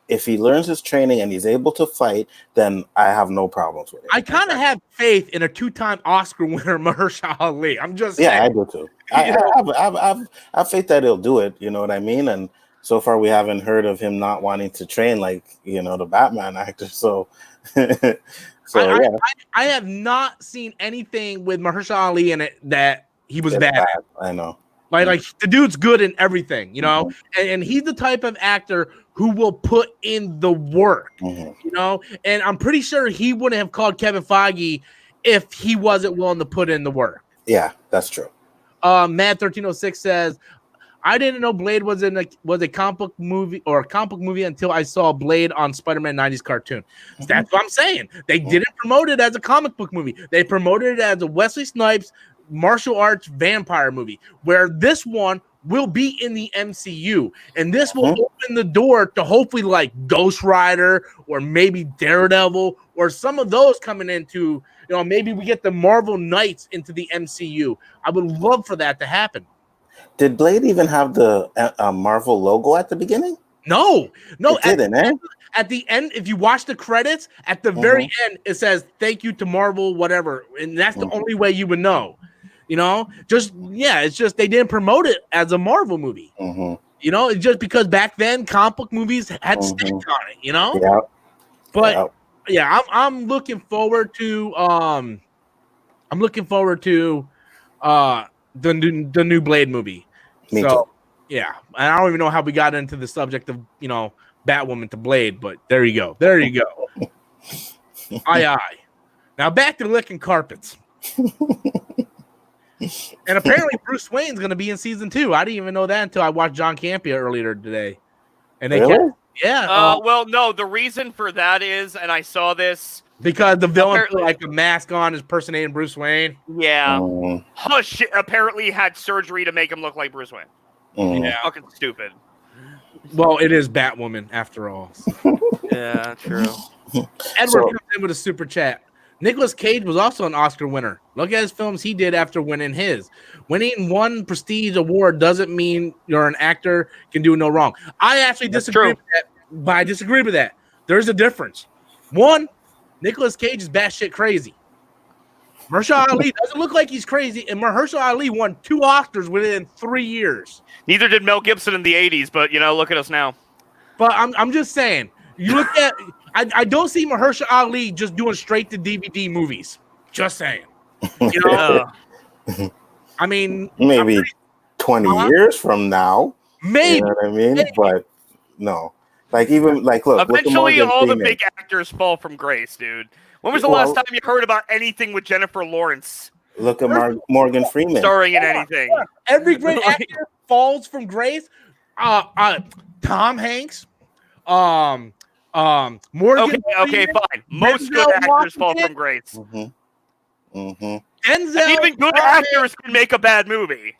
Speaker 3: If he learns his training and he's able to fight, then I have no problems with it.
Speaker 1: I kind of have faith in a 2-time Oscar winner, Mahershala Ali. I'm just saying.
Speaker 3: I do too. I have faith that he'll do it. You know what I mean? And so far, we haven't heard of him not wanting to train like the Batman actor. So, I
Speaker 1: have not seen anything with Mahershala Ali in it that he was bad.
Speaker 3: I know.
Speaker 1: Like the dude's good in everything, and he's the type of actor who will put in the work, and I'm pretty sure he wouldn't have called Kevin Feige if he wasn't willing to put in the work.
Speaker 3: Yeah, that's true.
Speaker 1: Mad1306 says, I didn't know Blade was a comic book movie until I saw Blade on Spider-Man 90s cartoon. That's what I'm saying. They didn't promote it as a comic book movie. They promoted it as a Wesley Snipes martial arts vampire movie, where this one will be in the MCU, and this will open the door to hopefully like Ghost Rider or maybe Daredevil or some of those coming into, maybe we get the Marvel Knights into the MCU. I would love for that to happen.
Speaker 3: Did Blade even have the Marvel logo at the beginning?
Speaker 1: No,
Speaker 3: it didn't.
Speaker 1: at the end, if you watch the credits, at the very end, it says thank you to Marvel, whatever. And that's the only way you would know. It's just they didn't promote it as a Marvel movie. It's just because back then comic book movies had stakes on it,
Speaker 3: Yeah.
Speaker 1: But I'm looking forward to the new Blade movie.
Speaker 3: Me too.
Speaker 1: Yeah, I don't even know how we got into the subject of Batwoman to Blade, but there you go. Aye. Now back to licking carpets. And apparently Bruce Wayne's going to be in season 2. I didn't even know that until I watched John Campea earlier today. And they
Speaker 2: well, no, the reason for that is, and I saw this
Speaker 1: because the villain put like a mask on impersonating Bruce Wayne.
Speaker 2: Yeah. Hush apparently had surgery to make him look like Bruce Wayne. Yeah. Fucking stupid.
Speaker 1: Well, it is Batwoman after all. So.
Speaker 2: Yeah, true.
Speaker 1: Edward comes in with a super chat. Nicolas Cage was also an Oscar winner. Look at his films he did after winning his. Winning one prestige award doesn't mean you're an actor can do no wrong. I actually disagree with that, but I disagree with that. There's a difference. One, Nicolas Cage is batshit crazy. Mahershala Ali doesn't look like he's crazy, and Mahershala Ali won 2 Oscars within 3 years.
Speaker 2: Neither did Mel Gibson in the 80s, but look at us now.
Speaker 1: But I'm just saying, you look at I don't see Mahershala Ali just doing straight to DVD movies. Just saying. I mean,
Speaker 3: maybe 20 years from now.
Speaker 1: Maybe.
Speaker 3: You know what I mean? Maybe. But no. Look,
Speaker 2: eventually all the big actors fall from grace, dude. When was the last time you heard about anything with Jennifer Lawrence?
Speaker 3: Look at Morgan Freeman
Speaker 2: starring in anything.
Speaker 1: Every great actor falls from grace. Tom Hanks. Morgan.
Speaker 2: Okay, fine. Most good actors fall from grace.
Speaker 1: Denzel,
Speaker 2: and even good actors can make a bad movie.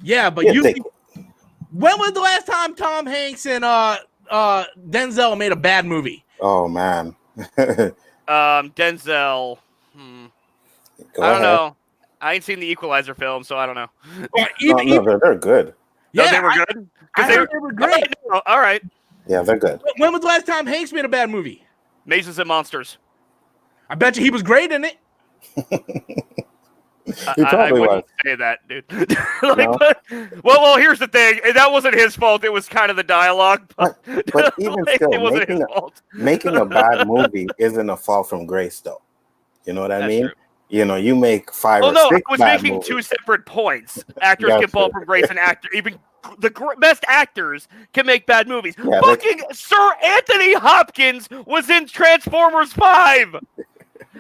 Speaker 1: Yeah, but when was the last time Tom Hanks and Denzel made a bad movie?
Speaker 3: Oh man.
Speaker 2: Denzel. I don't know. I ain't seen the Equalizer film, so I don't know.
Speaker 3: They're good.
Speaker 2: Yeah, they were good.
Speaker 1: They were great.
Speaker 2: All right.
Speaker 3: Yeah, they're good.
Speaker 1: When was the last time Hanks made a bad movie?
Speaker 2: Masons and Monsters.
Speaker 1: I bet you he was great in it.
Speaker 2: I wouldn't say that, dude. Well, here's the thing. That wasn't his fault. It was kind of the dialogue. But
Speaker 3: even still,
Speaker 2: it wasn't his fault.
Speaker 3: Making a bad movie isn't a fall from grace, though. You know what I mean? True. You make 5 or 6
Speaker 2: I was making
Speaker 3: movies.
Speaker 2: 2 separate points. Actors can fall from grace, and even the best actors can make bad movies.
Speaker 3: Yeah,
Speaker 2: fucking Sir Anthony Hopkins was in Transformers 5.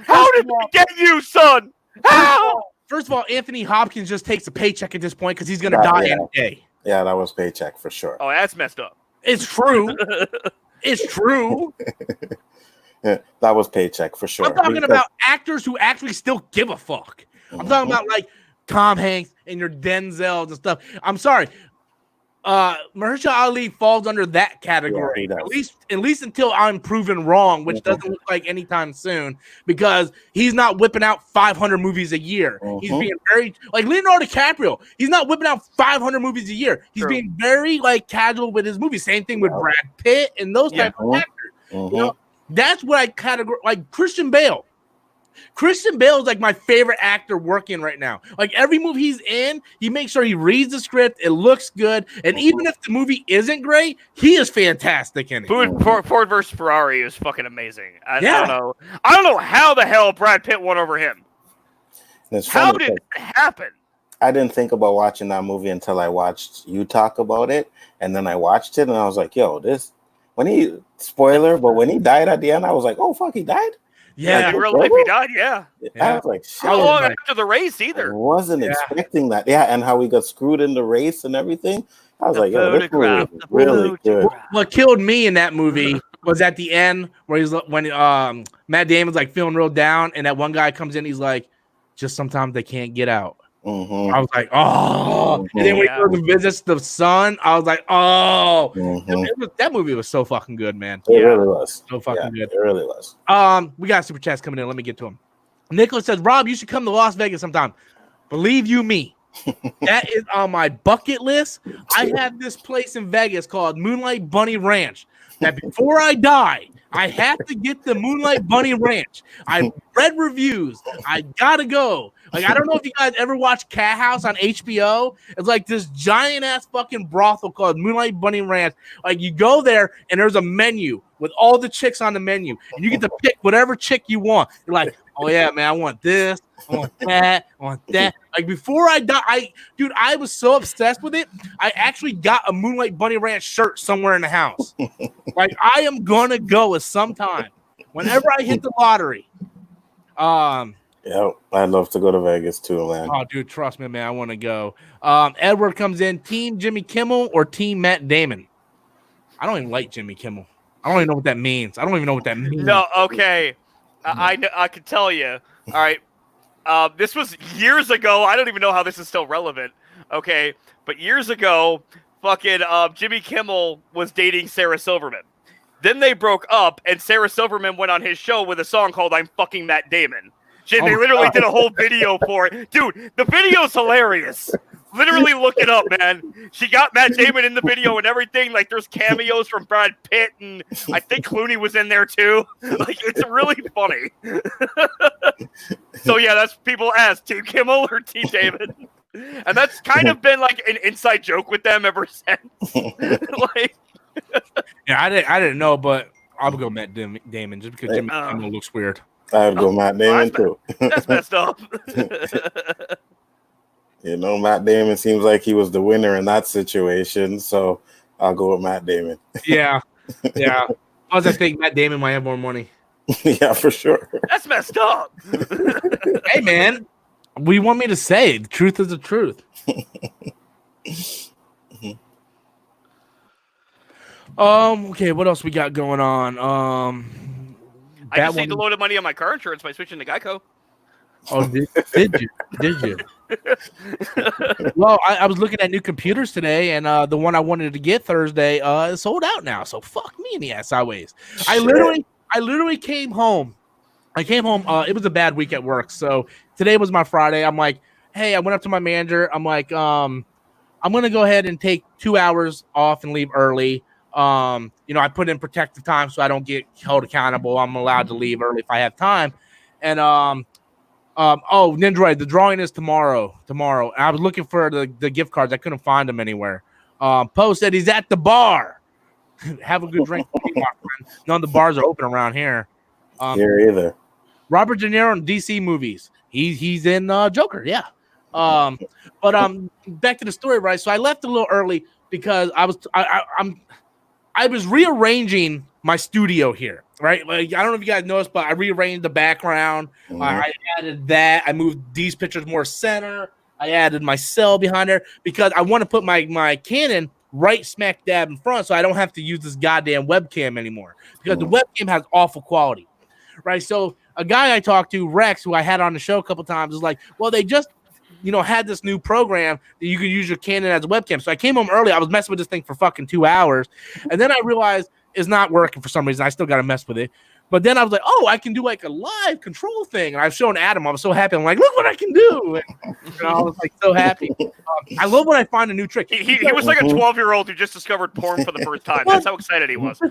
Speaker 2: How did we get you, son? How?
Speaker 1: First of all, Anthony Hopkins just takes a paycheck at this point because he's going to die any day.
Speaker 3: Yeah, that was paycheck for sure.
Speaker 2: Oh, that's messed up.
Speaker 1: It's true. It's true.
Speaker 3: Yeah, that was paycheck for sure.
Speaker 1: I'm talking about actors who actually still give a fuck. I'm talking about like Tom Hanks and your Denzels and stuff. I'm sorry. Mahershala Ali falls under that category.
Speaker 3: Yeah,
Speaker 1: at least until I'm proven wrong, which doesn't look like anytime soon, because he's not whipping out 500 movies a year. He's being very like Leonardo DiCaprio. He's not whipping out 500 movies a year. He's being very like casual with his movies. Same thing with Brad Pitt and those type of actors. That's what I categorize like Christian Bale. Christian Bale is like my favorite actor working right now. Like every movie he's in, he makes sure he reads the script, it looks good, and even if the movie isn't great, he is fantastic in it.
Speaker 2: Ford versus Ferrari is fucking amazing. I don't know how the hell Brad Pitt won over him. How did it happen?
Speaker 3: I didn't think about watching that movie until I watched you talk about it, and then I watched it, and I was like, "Yo, this." When he died at the end, I was like, "Oh fuck, he died."
Speaker 2: Yeah, in real life he died. Yeah.
Speaker 3: I was like,
Speaker 2: how long after the race either?
Speaker 3: I wasn't expecting that. Yeah, and how he got screwed in the race and everything. I was like, "Yo, this movie is really good."
Speaker 1: What killed me in that movie was at the end where when Matt Damon's like feeling real down, and that one guy comes in, he's like, "Just sometimes they can't get out." I was like, "Oh!" And then when he goes to visit the son, I was like, "Oh!" That movie was so fucking good, man.
Speaker 3: It really was.
Speaker 1: So fucking good.
Speaker 3: It really was.
Speaker 1: We got super chats coming in. Let me get to them. Nicholas says, "Rob, you should come to Las Vegas sometime." Believe you me, That is on my bucket list. I have this place in Vegas called Moonlight Bunny Ranch that before I die, I have to get the Moonlight Bunny Ranch. I read reviews. I gotta go. Like, I don't know if you guys ever watched Cat House on HBO. It's like this giant ass fucking brothel called Moonlight Bunny Ranch. Like, you go there and there's a menu with all the chicks on the menu, and you get to pick whatever chick you want. You're like, oh yeah, man, I want this, I want that, I want that. Like, before I die, I was so obsessed with it. I actually got a Moonlight Bunny Ranch shirt somewhere in the house. Like, I am gonna go at some time whenever I hit the lottery.
Speaker 3: Yeah, I'd love to go to Vegas too, man.
Speaker 1: Oh, dude, trust me, man, I want to go. Edward comes in, Team Jimmy Kimmel or Team Matt Damon? I don't even like Jimmy Kimmel. I don't even know what that means. I don't even know what that means.
Speaker 2: No, okay. I can tell you. All right. This was years ago. I don't even know how this is still relevant. Okay. But years ago, fucking Jimmy Kimmel was dating Sarah Silverman. Then they broke up, and Sarah Silverman went on his show with a song called I'm Fucking Matt Damon. They literally did a whole video for it. Dude, the video's hilarious. Literally look it up, man. She got Matt Damon in the video and everything. Like, there's cameos from Brad Pitt, and I think Clooney was in there too. Like, it's really funny. So yeah, that's people ask, Team Kimmel or Team David? And that's kind of been like an inside joke with them ever since. Like,
Speaker 1: yeah, I didn't know, but I'll go Matt Damon just because Jimmy Kimmel looks weird.
Speaker 3: I'd go Matt Damon too.
Speaker 2: That's messed up.
Speaker 3: You know, Matt Damon seems like he was the winner in that situation, so I'll go with Matt Damon.
Speaker 1: Yeah. I think Matt Damon might have more money.
Speaker 3: Yeah, for sure.
Speaker 2: That's messed up.
Speaker 1: Hey, man, what do you want me to say? The truth is the truth. Okay, what else we got going on?
Speaker 2: I just saved a load of money on my car insurance by switching to Geico.
Speaker 1: Oh, did you? Did you? Well, I was looking at new computers today, and the one I wanted to get Thursday is sold out now. So fuck me in the ass sideways. I literally came home. It was a bad week at work, so today was my Friday. I'm like, hey, I went up to my manager. I'm like, I'm gonna go ahead and take 2 hours off and leave early. I put in protective time so I don't get held accountable. I'm allowed to leave early if I have time. And Nindroid, the drawing is tomorrow. And I was looking for the gift cards. I couldn't find them anywhere. Poe said he's at the bar. Have a good drink, my friend. None of the bars are open around here.
Speaker 3: Here either.
Speaker 1: Robert De Niro in DC movies. He's in Joker, yeah. But back to the story, right? So I left a little early because I was rearranging my studio here, right? Like, I don't know if you guys noticed, but I rearranged the background. Mm-hmm. I added that. I moved these pictures more center. I added my cell behind there because I want to put my Canon right smack dab in front so I don't have to use this goddamn webcam anymore because the webcam has awful quality, right? So a guy I talked to, Rex, who I had on the show a couple times, is like, well, they just had this new program that you could use your Canon as a webcam. So I came home early. I was messing with this thing for fucking 2 hours. And then I realized it's not working for some reason. I still got to mess with it. But then I was like, oh, I can do like a live control thing. And I've shown Adam. I was so happy. I'm like, look what I can do. And, I was like so happy. I love when I find a new trick.
Speaker 2: He was like a 12-year-old who just discovered porn for the first time. That's how excited he was.
Speaker 1: The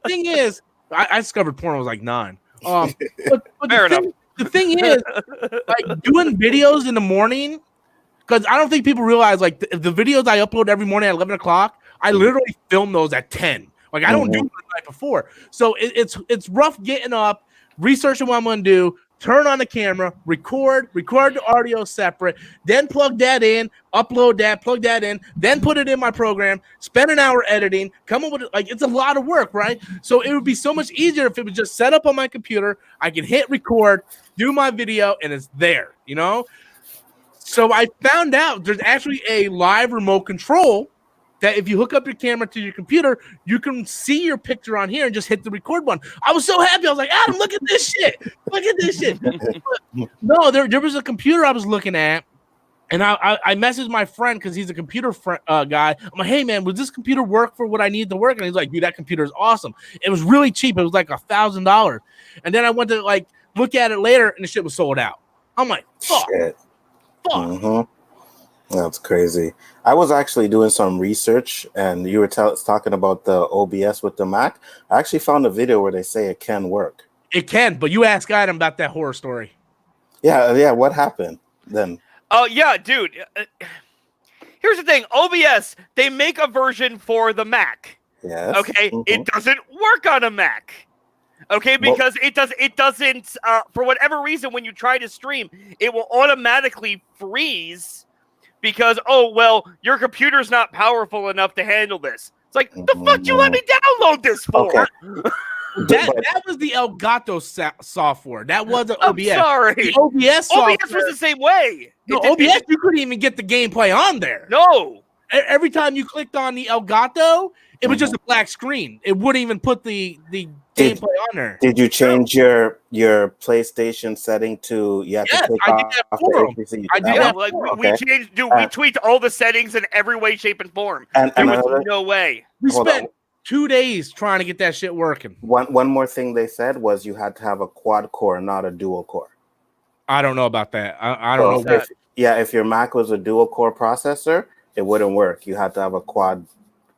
Speaker 1: thing is, I discovered porn when I was like 9. But
Speaker 2: Fair enough.
Speaker 1: The thing is, like, doing videos in the morning, because I don't think people realize, like, the videos I upload every morning at 11 o'clock, I literally film those at 10. Like, I don't do them the night before. So it's rough getting up, researching what I'm going to do, turn on the camera, record the audio separate, then plug that in, upload that, plug that in, then put it in my program, spend an hour editing, come up with it. Like, it's a lot of work, right? So it would be so much easier if it was just set up on my computer. I can hit record, do my video, and it's there, So I found out there's actually a live remote control that if you hook up your camera to your computer, you can see your picture on here and just hit the record button. I was so happy. I was like, Adam, look at this shit. Look at this shit. No, there was a computer I was looking at, and I messaged my friend because he's a computer guy. I'm like, hey, man, would this computer work for what I need to work? And he's like, dude, that computer is awesome. It was really cheap. It was like $1,000. And then I went to, like, look at it later, and the shit was sold out. I'm like, fuck.
Speaker 3: Mm-hmm. That's crazy. I was actually doing some research, and you were talking about the OBS with the Mac. I actually found a video where they say it can work.
Speaker 1: It can, but you ask Adam about that horror story.
Speaker 3: Yeah. What happened then?
Speaker 2: Oh, yeah, dude. Here's the thing. OBS, they make a version for the Mac.
Speaker 3: Yes.
Speaker 2: Okay? It doesn't work on a Mac. Okay? Because it doesn't, for whatever reason, when you try to stream, it will automatically freeze because, oh, well, your computer's not powerful enough to handle this. It's like, the fuck you let me download this for?
Speaker 3: Okay.
Speaker 1: That was the Elgato software. That wasn't OBS.
Speaker 2: I'm sorry.
Speaker 1: The OBS software.
Speaker 2: OBS was the same way.
Speaker 1: No, OBS, you couldn't even get the gameplay on there.
Speaker 2: No.
Speaker 1: Every time you clicked on the Elgato, it was just a black screen. It wouldn't even put the gameplay on there.
Speaker 3: Did you change your PlayStation setting to
Speaker 1: I did that for them. I did that.
Speaker 2: Like, we changed, dude. We tweaked all the settings in every way, shape, and form.
Speaker 3: And
Speaker 2: there was no way.
Speaker 1: We spent 2 days trying to get that shit working.
Speaker 3: One more thing they said was you had to have a quad core, not a dual core.
Speaker 1: I don't know about that. I don't know.
Speaker 3: If your Mac was a dual core processor, it wouldn't work. You had to have a quad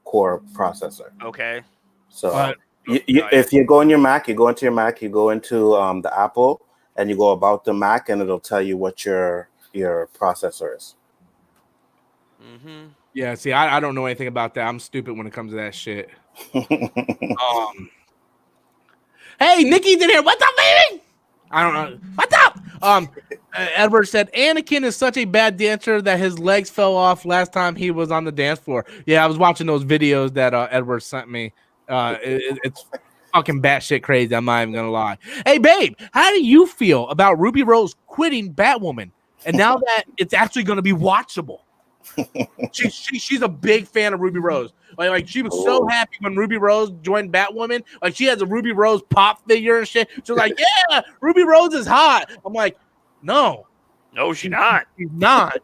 Speaker 3: core processor.
Speaker 2: Okay.
Speaker 3: So if you go in your Mac, you go into the Apple, and you go about the Mac, and it'll tell you what your processor is.
Speaker 2: Mm-hmm.
Speaker 1: Yeah. See, I don't know anything about that. I'm stupid when it comes to that shit. Hey, Nikki's in here. What's up, baby? I don't know. What's up? Edward said Anakin is such a bad dancer that his legs fell off last time he was on the dance floor. Yeah, I was watching those videos that Edward sent me. It's fucking batshit crazy. I'm not even gonna lie. Hey, babe, how do you feel about Ruby Rose quitting Batwoman? And now that it's actually gonna be watchable. She's a big fan of Ruby Rose. Like she was so happy when Ruby Rose joined Batwoman. Like she has a Ruby Rose pop figure and shit. She was like, "Yeah, Ruby Rose is hot." I'm like, "No,
Speaker 2: she's not.
Speaker 1: She's not.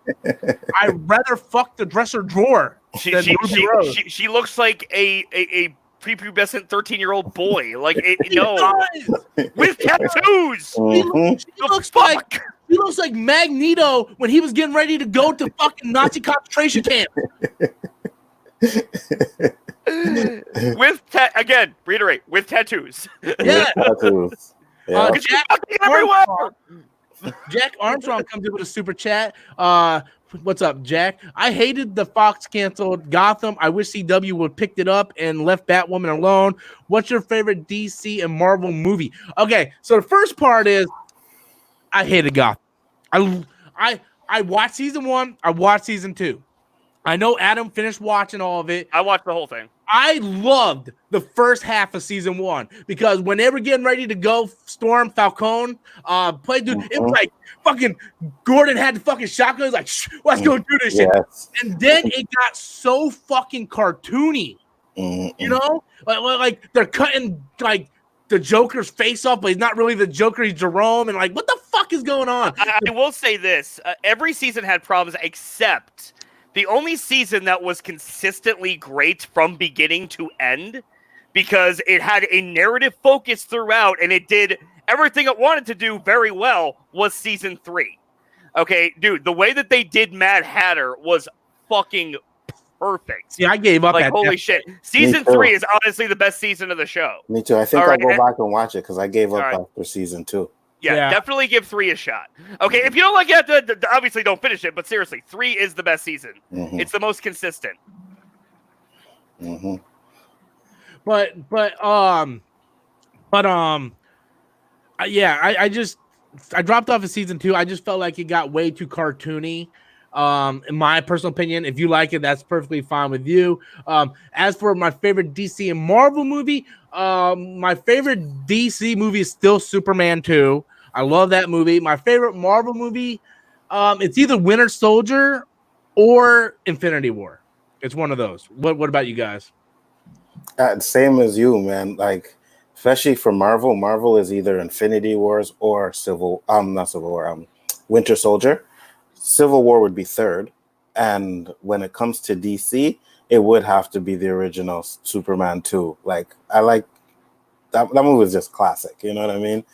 Speaker 1: I'd rather fuck the dresser drawer than Ruby Rose.
Speaker 2: She looks like a prepubescent 13-year-old boy. Like with tattoos.
Speaker 1: He looks like Magneto when he was getting ready to go to fucking Nazi concentration camp.
Speaker 2: Again, reiterate, with tattoos.
Speaker 1: Yeah.
Speaker 3: Tattoos. Yeah.
Speaker 1: Jack Armstrong comes in with a super chat. What's up, Jack? I hated the Fox canceled Gotham. I wish CW would picked it up and left Batwoman alone. What's your favorite DC and Marvel movie? Okay, so the first part is I hated Gotham. I watched season 1. I watched season 2. I know Adam finished watching all of it.
Speaker 2: I watched the whole thing.
Speaker 1: I loved the first half of season 1 because when they were getting ready to go storm Falcone, play dude, it was like fucking Gordon had the fucking shotgun. He was like, shh, let's go do this shit. And then it got so fucking cartoony. You know? Like they're cutting like the Joker's face off, but he's not really the Joker, he's Jerome, and like, what the fuck is going on?
Speaker 2: I will say this. Every season had problems except the only season that was consistently great from beginning to end, because it had a narrative focus throughout and it did everything it wanted to do very well, was season 3. Okay, dude, the way that they did Mad Hatter was fucking perfect.
Speaker 1: See, I gave up.
Speaker 2: Like, holy shit. Season 3 is honestly the best season of the show.
Speaker 3: Me too. I think I'll go back and watch it because I gave up after season 2.
Speaker 2: Yeah, definitely give 3 a shot. Okay, if you don't like it, obviously don't finish it, but seriously, 3 is the best season. It's the most consistent.
Speaker 1: But I dropped off of season 2. I just felt like it got way too cartoony. In my personal opinion, if you like it, that's perfectly fine with you. As for my favorite DC and Marvel movie, my favorite DC movie is still Superman 2. I love that movie. My favorite Marvel movie, it's either Winter Soldier or Infinity War. It's one of those. What about you guys?
Speaker 3: Same as you, man. Like, especially for Marvel, Marvel is either Infinity Wars or Winter Soldier. Civil War would be third. And when it comes to DC, it would have to be the original Superman 2. Like, I like that movie is just classic. You know what I mean?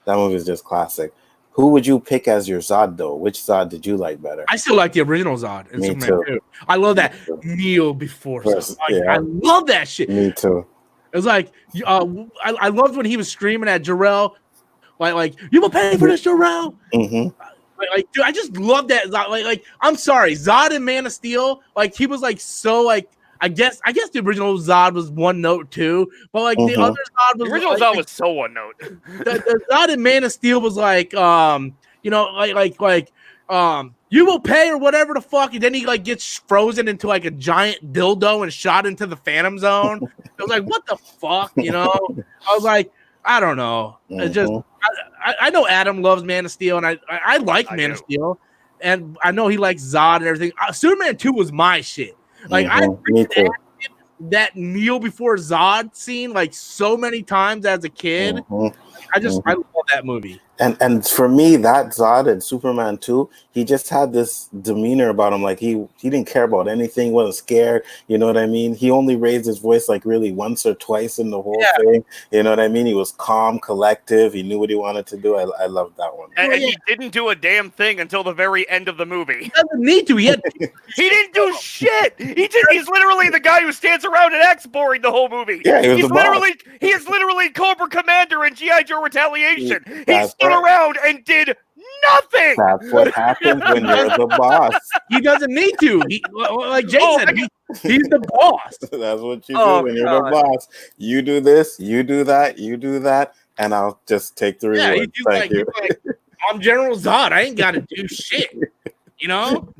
Speaker 3: That movie is just classic. Who would you pick as your Zod though? Which Zod did you like better?
Speaker 1: I still like the original Zod.
Speaker 3: Me too.
Speaker 1: I love that kneel before Zod. I love that shit.
Speaker 3: Me too.
Speaker 1: It was like I loved when he was screaming at Jor-El, like you will pay for this, Jor-El. Like, dude, I just love that. Like, I'm sorry, Zod and Man of Steel. Like, he was like so like. I guess the original Zod was one note too, but like the other Zod was
Speaker 2: the original Zod was so one note.
Speaker 1: the Zod in Man of Steel was like you will pay or whatever the fuck, and then he like gets frozen into like a giant dildo and shot into the Phantom Zone. I was like, what the fuck, you know? I was like, I don't know. It just I know Adam loves Man of Steel, and I like Man of Steel, and I know he likes Zod and everything. Superman 2 was my shit. Like I that kneel before Zod scene like so many times as a kid. I love that movie.
Speaker 3: And for me, that Zod in Superman 2, he just had this demeanor about him, like he didn't care about anything, he wasn't scared, you know what I mean? He only raised his voice like really once or twice in the whole thing, you know what I mean? He was calm, collective, he knew what he wanted to do. I loved that one.
Speaker 2: And he didn't do a damn thing until the very end of the movie.
Speaker 1: He doesn't need to. He
Speaker 2: didn't do shit. He's literally the guy who stands around and acts boring the whole movie.
Speaker 3: Yeah, he
Speaker 2: is literally Cobra Commander in G.I. Joe Retaliation. He stood around and did nothing.
Speaker 3: That's what happens when you're the boss.
Speaker 1: He doesn't need to. Like Jay said, he's the boss.
Speaker 3: That's what you do when you're the boss. You do this, you do that, you do that, and I'll just take the reward. Thank you.
Speaker 1: Like, I'm General Zod. I ain't got to do shit. You know?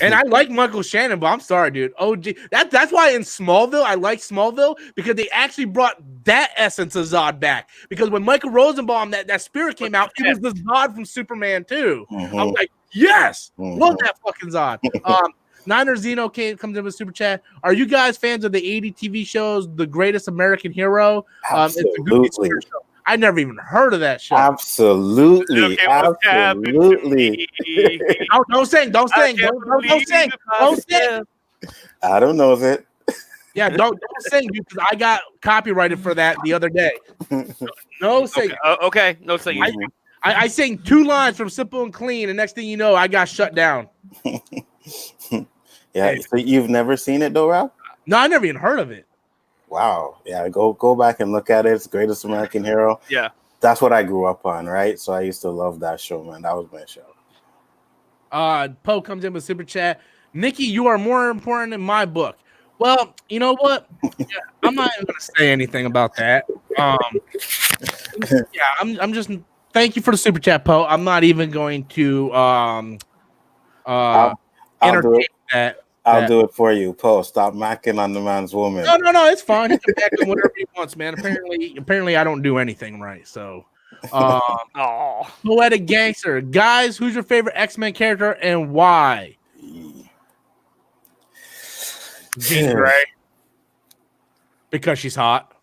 Speaker 1: And I like Michael Shannon, but I'm sorry, dude. OG. That's why in Smallville, I like Smallville, because they actually brought that essence of Zod back. Because when Michael Rosenbaum, that spirit came out, it was the Zod from Superman 2. I was like, yes, love that fucking Zod. Niner Zeno comes in with super chat. Are you guys fans of the 80 TV shows, The Greatest American Hero?
Speaker 3: Absolutely.
Speaker 1: It's a good show. I never even heard of that show.
Speaker 3: Absolutely. Absolutely.
Speaker 1: Don't sing.
Speaker 3: Adam knows it.
Speaker 1: Yeah, don't sing, because I got copyrighted for that the other day. No singing.
Speaker 2: Okay, no singing.
Speaker 1: I sang 2 lines from Simple and Clean, and next thing you know, I got shut down.
Speaker 3: Yeah, so you've never seen it though, Ralph?
Speaker 1: No, I never even heard of it.
Speaker 3: Wow. Yeah, go back and look at it. It's Greatest American Hero.
Speaker 2: Yeah.
Speaker 3: That's what I grew up on, right? So I used to love that show, man. That was my show.
Speaker 1: Poe comes in with super chat. Nikki, you are more important in my book. Well, you know what? I'm not even gonna say anything about that. I'm just thank you for the super chat, Poe. I'm not even going to entertain that.
Speaker 3: I'll do it for you, Poe. Stop macking on the man's woman.
Speaker 1: No, it's fine. He can back on whatever he wants, man. Apparently, I don't do anything right. So, Poetic Gangster, guys, who's your favorite X-Men character and why? Jean Grey, because she's hot.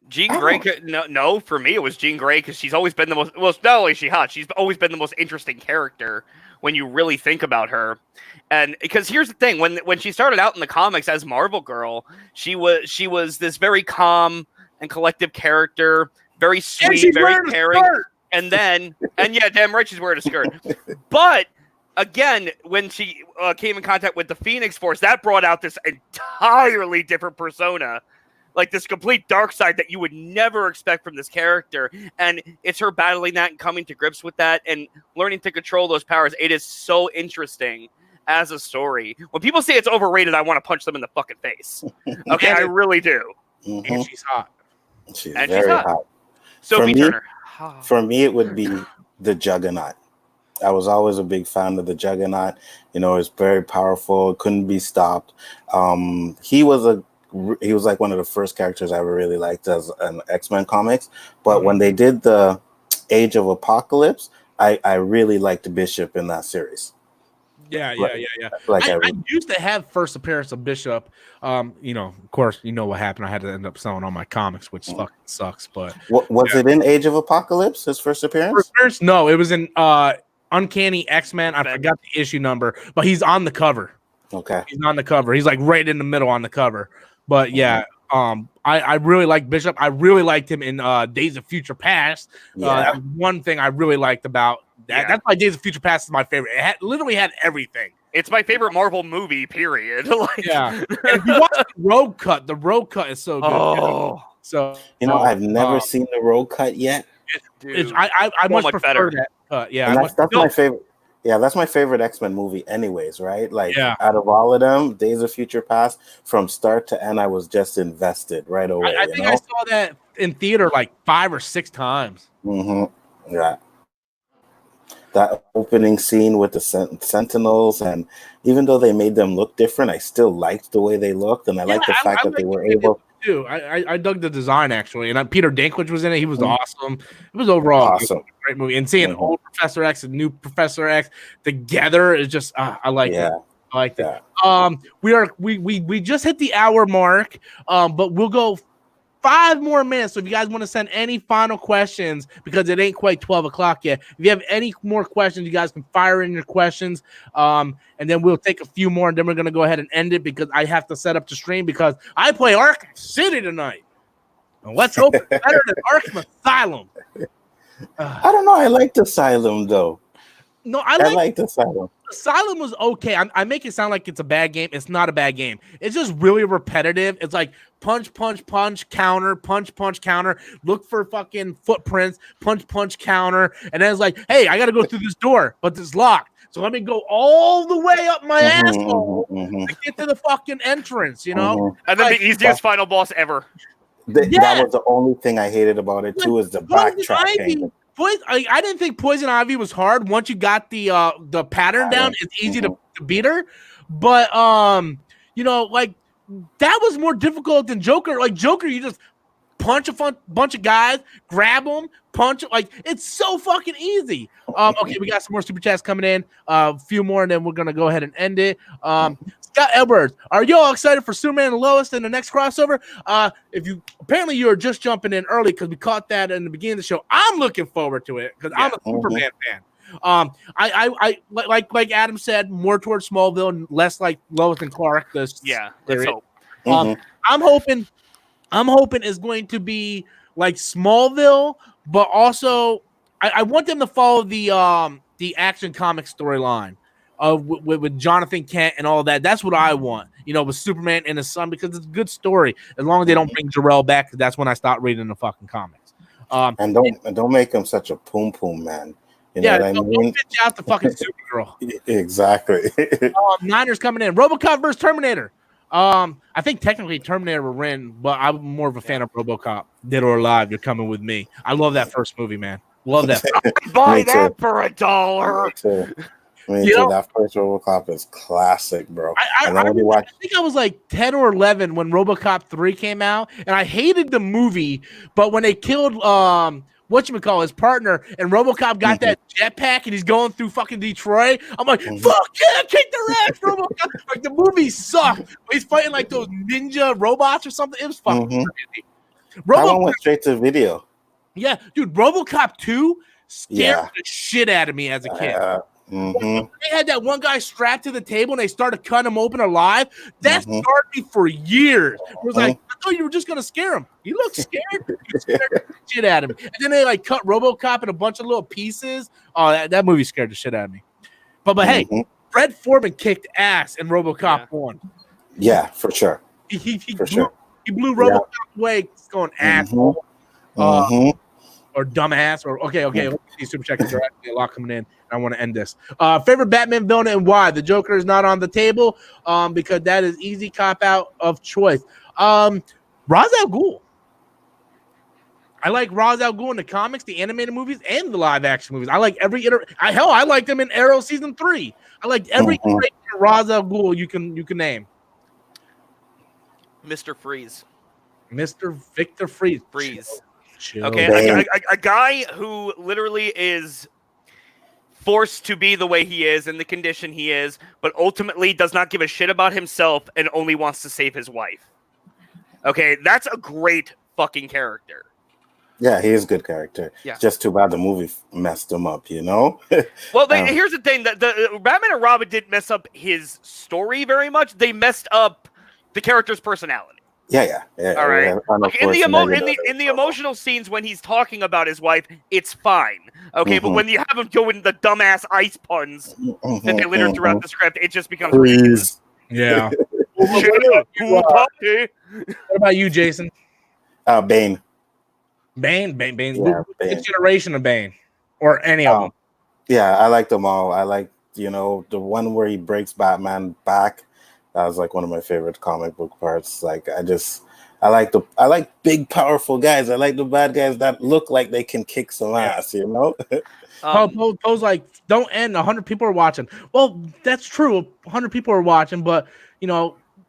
Speaker 2: Jean Grey, no, for me it was Jean Grey because she's always been the most. Well, not only is she hot, she's always been the most interesting character when you really think about her. And because here's the thing, when she started out in the comics as Marvel Girl, she was this very calm and collective character, very sweet, very caring. And yeah, damn right she's wearing a skirt. But again, when she came in contact with the Phoenix Force, that brought out this entirely different persona. Like this complete dark side that you would never expect from this character. And it's her battling that and coming to grips with that and learning to control those powers. It is so interesting as a story. When people say it's overrated, I want to punch them in the fucking face. Okay, I really do.
Speaker 1: And she's hot.
Speaker 3: She's very hot.
Speaker 2: Sophie Turner.
Speaker 3: For me, it would be the Juggernaut. I was always a big fan of the Juggernaut. You know, it's very powerful. Couldn't be stopped. He was like one of the first characters I ever really liked as an X-Men comics. But when they did the Age of Apocalypse, I really liked Bishop in that series.
Speaker 1: Yeah. I used to have first appearance of Bishop. You know, of course, you know what happened. I had to end up selling all my comics, which fucking sucks. But
Speaker 3: was it in Age of Apocalypse, his first appearance?
Speaker 1: No, it was in Uncanny X-Men. I forgot the issue number, but he's on the cover.
Speaker 3: Okay.
Speaker 1: He's on the cover. He's like right in the middle on the cover. But yeah, I really like Bishop. I really liked him in Days of Future Past. One thing I really liked about that. That's why Days of Future Past is my favorite. It literally had everything.
Speaker 2: It's my favorite Marvel movie, period. Like,
Speaker 1: and if you watch the Road Cut is so good.
Speaker 2: Oh,
Speaker 1: so
Speaker 3: I've never seen the Road Cut yet.
Speaker 1: I much prefer better. That cut. Yeah,
Speaker 3: and that's my favorite. Yeah, that's my favorite X-Men movie, anyways. Right? Like, out of all of them, Days of Future Past, from start to end, I was just invested right away.
Speaker 1: I think I saw that in theater like 5 or 6 times.
Speaker 3: Yeah. That opening scene with the Sentinels, and even though they made them look different, I still liked the way they looked, and I liked the fact that they were able
Speaker 1: to. I dug the design, actually, and Peter Dinklage was in it. He was awesome. It was overall a great movie, and seeing old Professor X and new Professor X together is just I like it. I like that. We just hit the hour mark, but we'll go 5 more minutes. So if you guys want to send any final questions, because it ain't quite 12 o'clock yet, if you have any more questions, you guys can fire in your questions. And then we'll take a few more, and then we're going to go ahead and end it because I have to set up the stream because I play Arkham City tonight. And let's hope it's better than Arkham Asylum.
Speaker 3: I don't know. I liked Asylum, though.
Speaker 1: No, I liked Asylum. Asylum was okay. I make it sound like it's a bad game. It's not a bad game. It's just really repetitive. It's like punch, punch, punch, counter, punch, punch, counter. Look for fucking footprints, punch, punch, counter. And then it's like, hey, I got to go through this door, but it's locked. So let me go all the way up my asshole to get to the fucking entrance, you know?
Speaker 2: And then the easiest final boss ever.
Speaker 3: That was the only thing I hated about it, too, is the backtracking.
Speaker 1: I didn't think Poison Ivy was hard. Once you got the pattern down, it's easy to beat her. But you know, like that was more difficult than Joker. Like Joker, you just punch a bunch of guys, grab them, punch. Like it's so fucking easy. Okay, we got some more super chats coming in. A few more, and then we're gonna go ahead and end it. Scott Edwards, are y'all excited for Superman and Lois in the next crossover? If you apparently you're just jumping in early because we caught that in the beginning of the show. I'm looking forward to it because I'm a Superman fan. I like Adam said, more towards Smallville and less like Lois and Clark.
Speaker 2: Let's hope.
Speaker 1: I'm hoping it's going to be like Smallville, but also I want them to follow the Action Comics storyline. With Jonathan Kent and all that. That's what I want, you know, with Superman and his son, because it's a good story. As long as they don't bring Jor-El back, because that's when I start reading the fucking comics.
Speaker 3: And don't make him such a poom man. You know what I mean?
Speaker 1: Don't bitch out the fucking Supergirl.
Speaker 3: Exactly.
Speaker 1: Niners coming in. RoboCop versus Terminator. I think technically Terminator will win, but I'm more of a fan of RoboCop. Dead or Alive, you're coming with me. I love that first movie, man. Love that.
Speaker 2: Buy that for $1.
Speaker 3: That first RoboCop is classic, bro.
Speaker 1: I think I was like 10 or 11 when RoboCop 3 came out, and I hated the movie. But when they killed his partner, and RoboCop got that jetpack, and he's going through fucking Detroit, I'm like, fuck yeah, kick their ass, RoboCop. Like the movie sucked. He's fighting like those ninja robots or something. It was fucking crazy.
Speaker 3: That one went straight to video.
Speaker 1: Yeah, dude, RoboCop 2 scared the shit out of me as a kid. They had that one guy strapped to the table and they started cutting him open alive. That scarred me for years. It was like, I thought you were just gonna scare him. You look scared. You scared the shit out of me. And then they like cut RoboCop in a bunch of little pieces. Oh, that movie scared the shit out of me. But hey, Fred Foreman kicked ass in RoboCop 1.
Speaker 3: Yeah, for sure.
Speaker 1: He blew RoboCop away, going asshole. Or dumbass, or okay. These super checks are actually a lot coming in. I want to end this. Favorite Batman villain and why? The Joker is not on the table because that is easy cop out of choice. Ra's al Ghul. I like Ra's al Ghul in the comics, the animated movies, and the live action movies. I like every I liked them in Arrow season 3. I liked every character Ra's al Ghul you can name.
Speaker 2: Mr. Freeze.
Speaker 1: Mr. Victor Freeze.
Speaker 2: Chill. Okay, a guy who literally is forced to be the way he is in the condition he is, but ultimately does not give a shit about himself and only wants to save his wife. Okay, that's a great fucking character.
Speaker 3: Yeah, he is a good character. Yeah. Just too bad the movie messed him up, you know?
Speaker 2: Well, here's the thing. The Batman and Robin didn't mess up his story very much. They messed up the character's personality.
Speaker 3: Yeah.
Speaker 2: All right. Like in the
Speaker 3: emotional
Speaker 2: scenes when he's talking about his wife, it's fine. Okay, but when you have him doing the dumbass ice puns that they litter throughout the script, it just becomes ridiculous.
Speaker 1: Yeah.
Speaker 2: What
Speaker 1: about you, Jason?
Speaker 3: Bane.
Speaker 1: Bane.
Speaker 3: Yeah,
Speaker 1: Which iteration of Bane, or any of them?
Speaker 3: Yeah, I like them all. I like, the one where he breaks Batman back. That was like one of my favorite comic book parts. Like, I like big, powerful guys. I like the bad guys that look like they can kick some ass.
Speaker 1: Poe's like, don't end. 100 people are watching. Well, that's true. 100 people are watching, but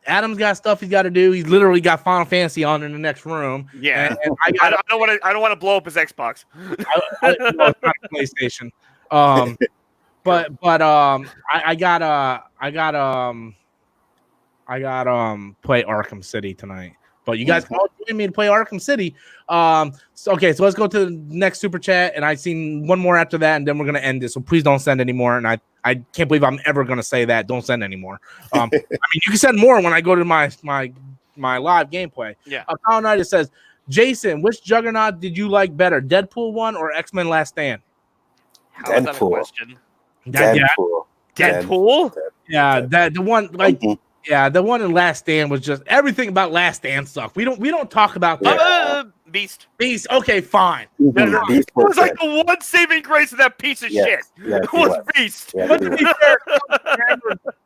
Speaker 1: Adam's got stuff he's got to do. He's literally got Final Fantasy on in the next room.
Speaker 2: Yeah, and I don't want to blow up his Xbox.
Speaker 1: It's not a PlayStation. But I got play Arkham City tonight. But you guys can all join me to play Arkham City. So let's go to the next super chat, and I've seen one more after that, and then we're gonna end this. So please don't send any more. And I can't believe I'm ever gonna say that. Don't send any more. I mean, you can send more when I go to my live gameplay.
Speaker 2: Yeah.
Speaker 1: Colin Knight says, Jason, which Juggernaut did you like better, Deadpool 1 or X-Men Last Stand?
Speaker 2: How is that a question?
Speaker 3: Deadpool.
Speaker 1: Yeah, the one like. Yeah, the one in Last Stand was just everything about Last Stand sucked. We don't talk about that.
Speaker 2: Beast.
Speaker 1: Okay, fine.
Speaker 2: It was like the one saving grace of that piece of shit. It was Beast.
Speaker 1: But to be fair,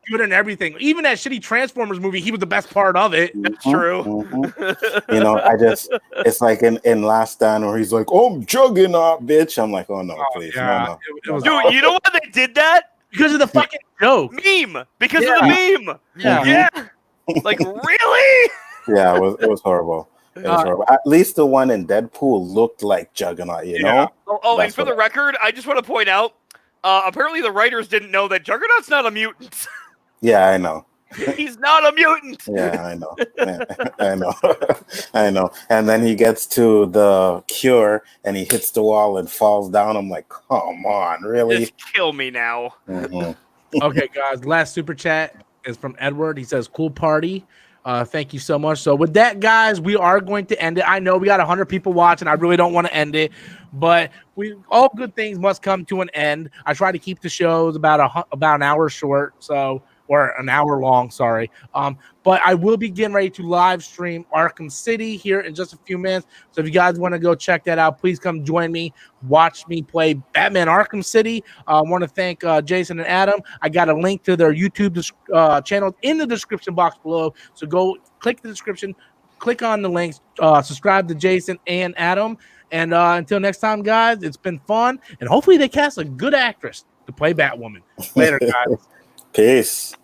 Speaker 1: good and everything. Even that shitty Transformers movie, he was the best part of it.
Speaker 2: That's true.
Speaker 3: It's like in Last Stand where he's like, "Oh, Juggernaut, bitch." I'm like, "Oh no, please,
Speaker 1: yeah.
Speaker 3: no."
Speaker 2: Dude, you know why they did that?
Speaker 1: Because of the fucking joke.
Speaker 2: Meme. Because of the meme. Yeah. Like, really?
Speaker 3: Yeah, it was horrible. Horrible. At least the one in Deadpool looked like Juggernaut, you know?
Speaker 2: Oh, and for the record, I just want to point out, apparently the writers didn't know that Juggernaut's not a mutant.
Speaker 3: Yeah, I know.
Speaker 2: He's not a mutant.
Speaker 3: Yeah, I know. I know. And then he gets to the cure and he hits the wall and falls down. I'm like, come on, really?
Speaker 2: Just kill me now.
Speaker 1: Okay, guys. Last super chat is from Edward. He says, "Cool party." Thank you so much. So with that, guys, we are going to end it. I know we got 100 people watching. I really don't want to end it, but all good things must come to an end. I try to keep the shows about an hour short, or an hour long, sorry. But I will be getting ready to live stream Arkham City here in just a few minutes. So if you guys want to go check that out, please come join me. Watch me play Batman Arkham City. I want to thank Jason and Adam. I got a link to their YouTube channels in the description box below. So go click the description, click on the links, subscribe to Jason and Adam. And until next time, guys, it's been fun. And hopefully they cast a good actress to play Batwoman. Later, guys.
Speaker 3: Peace.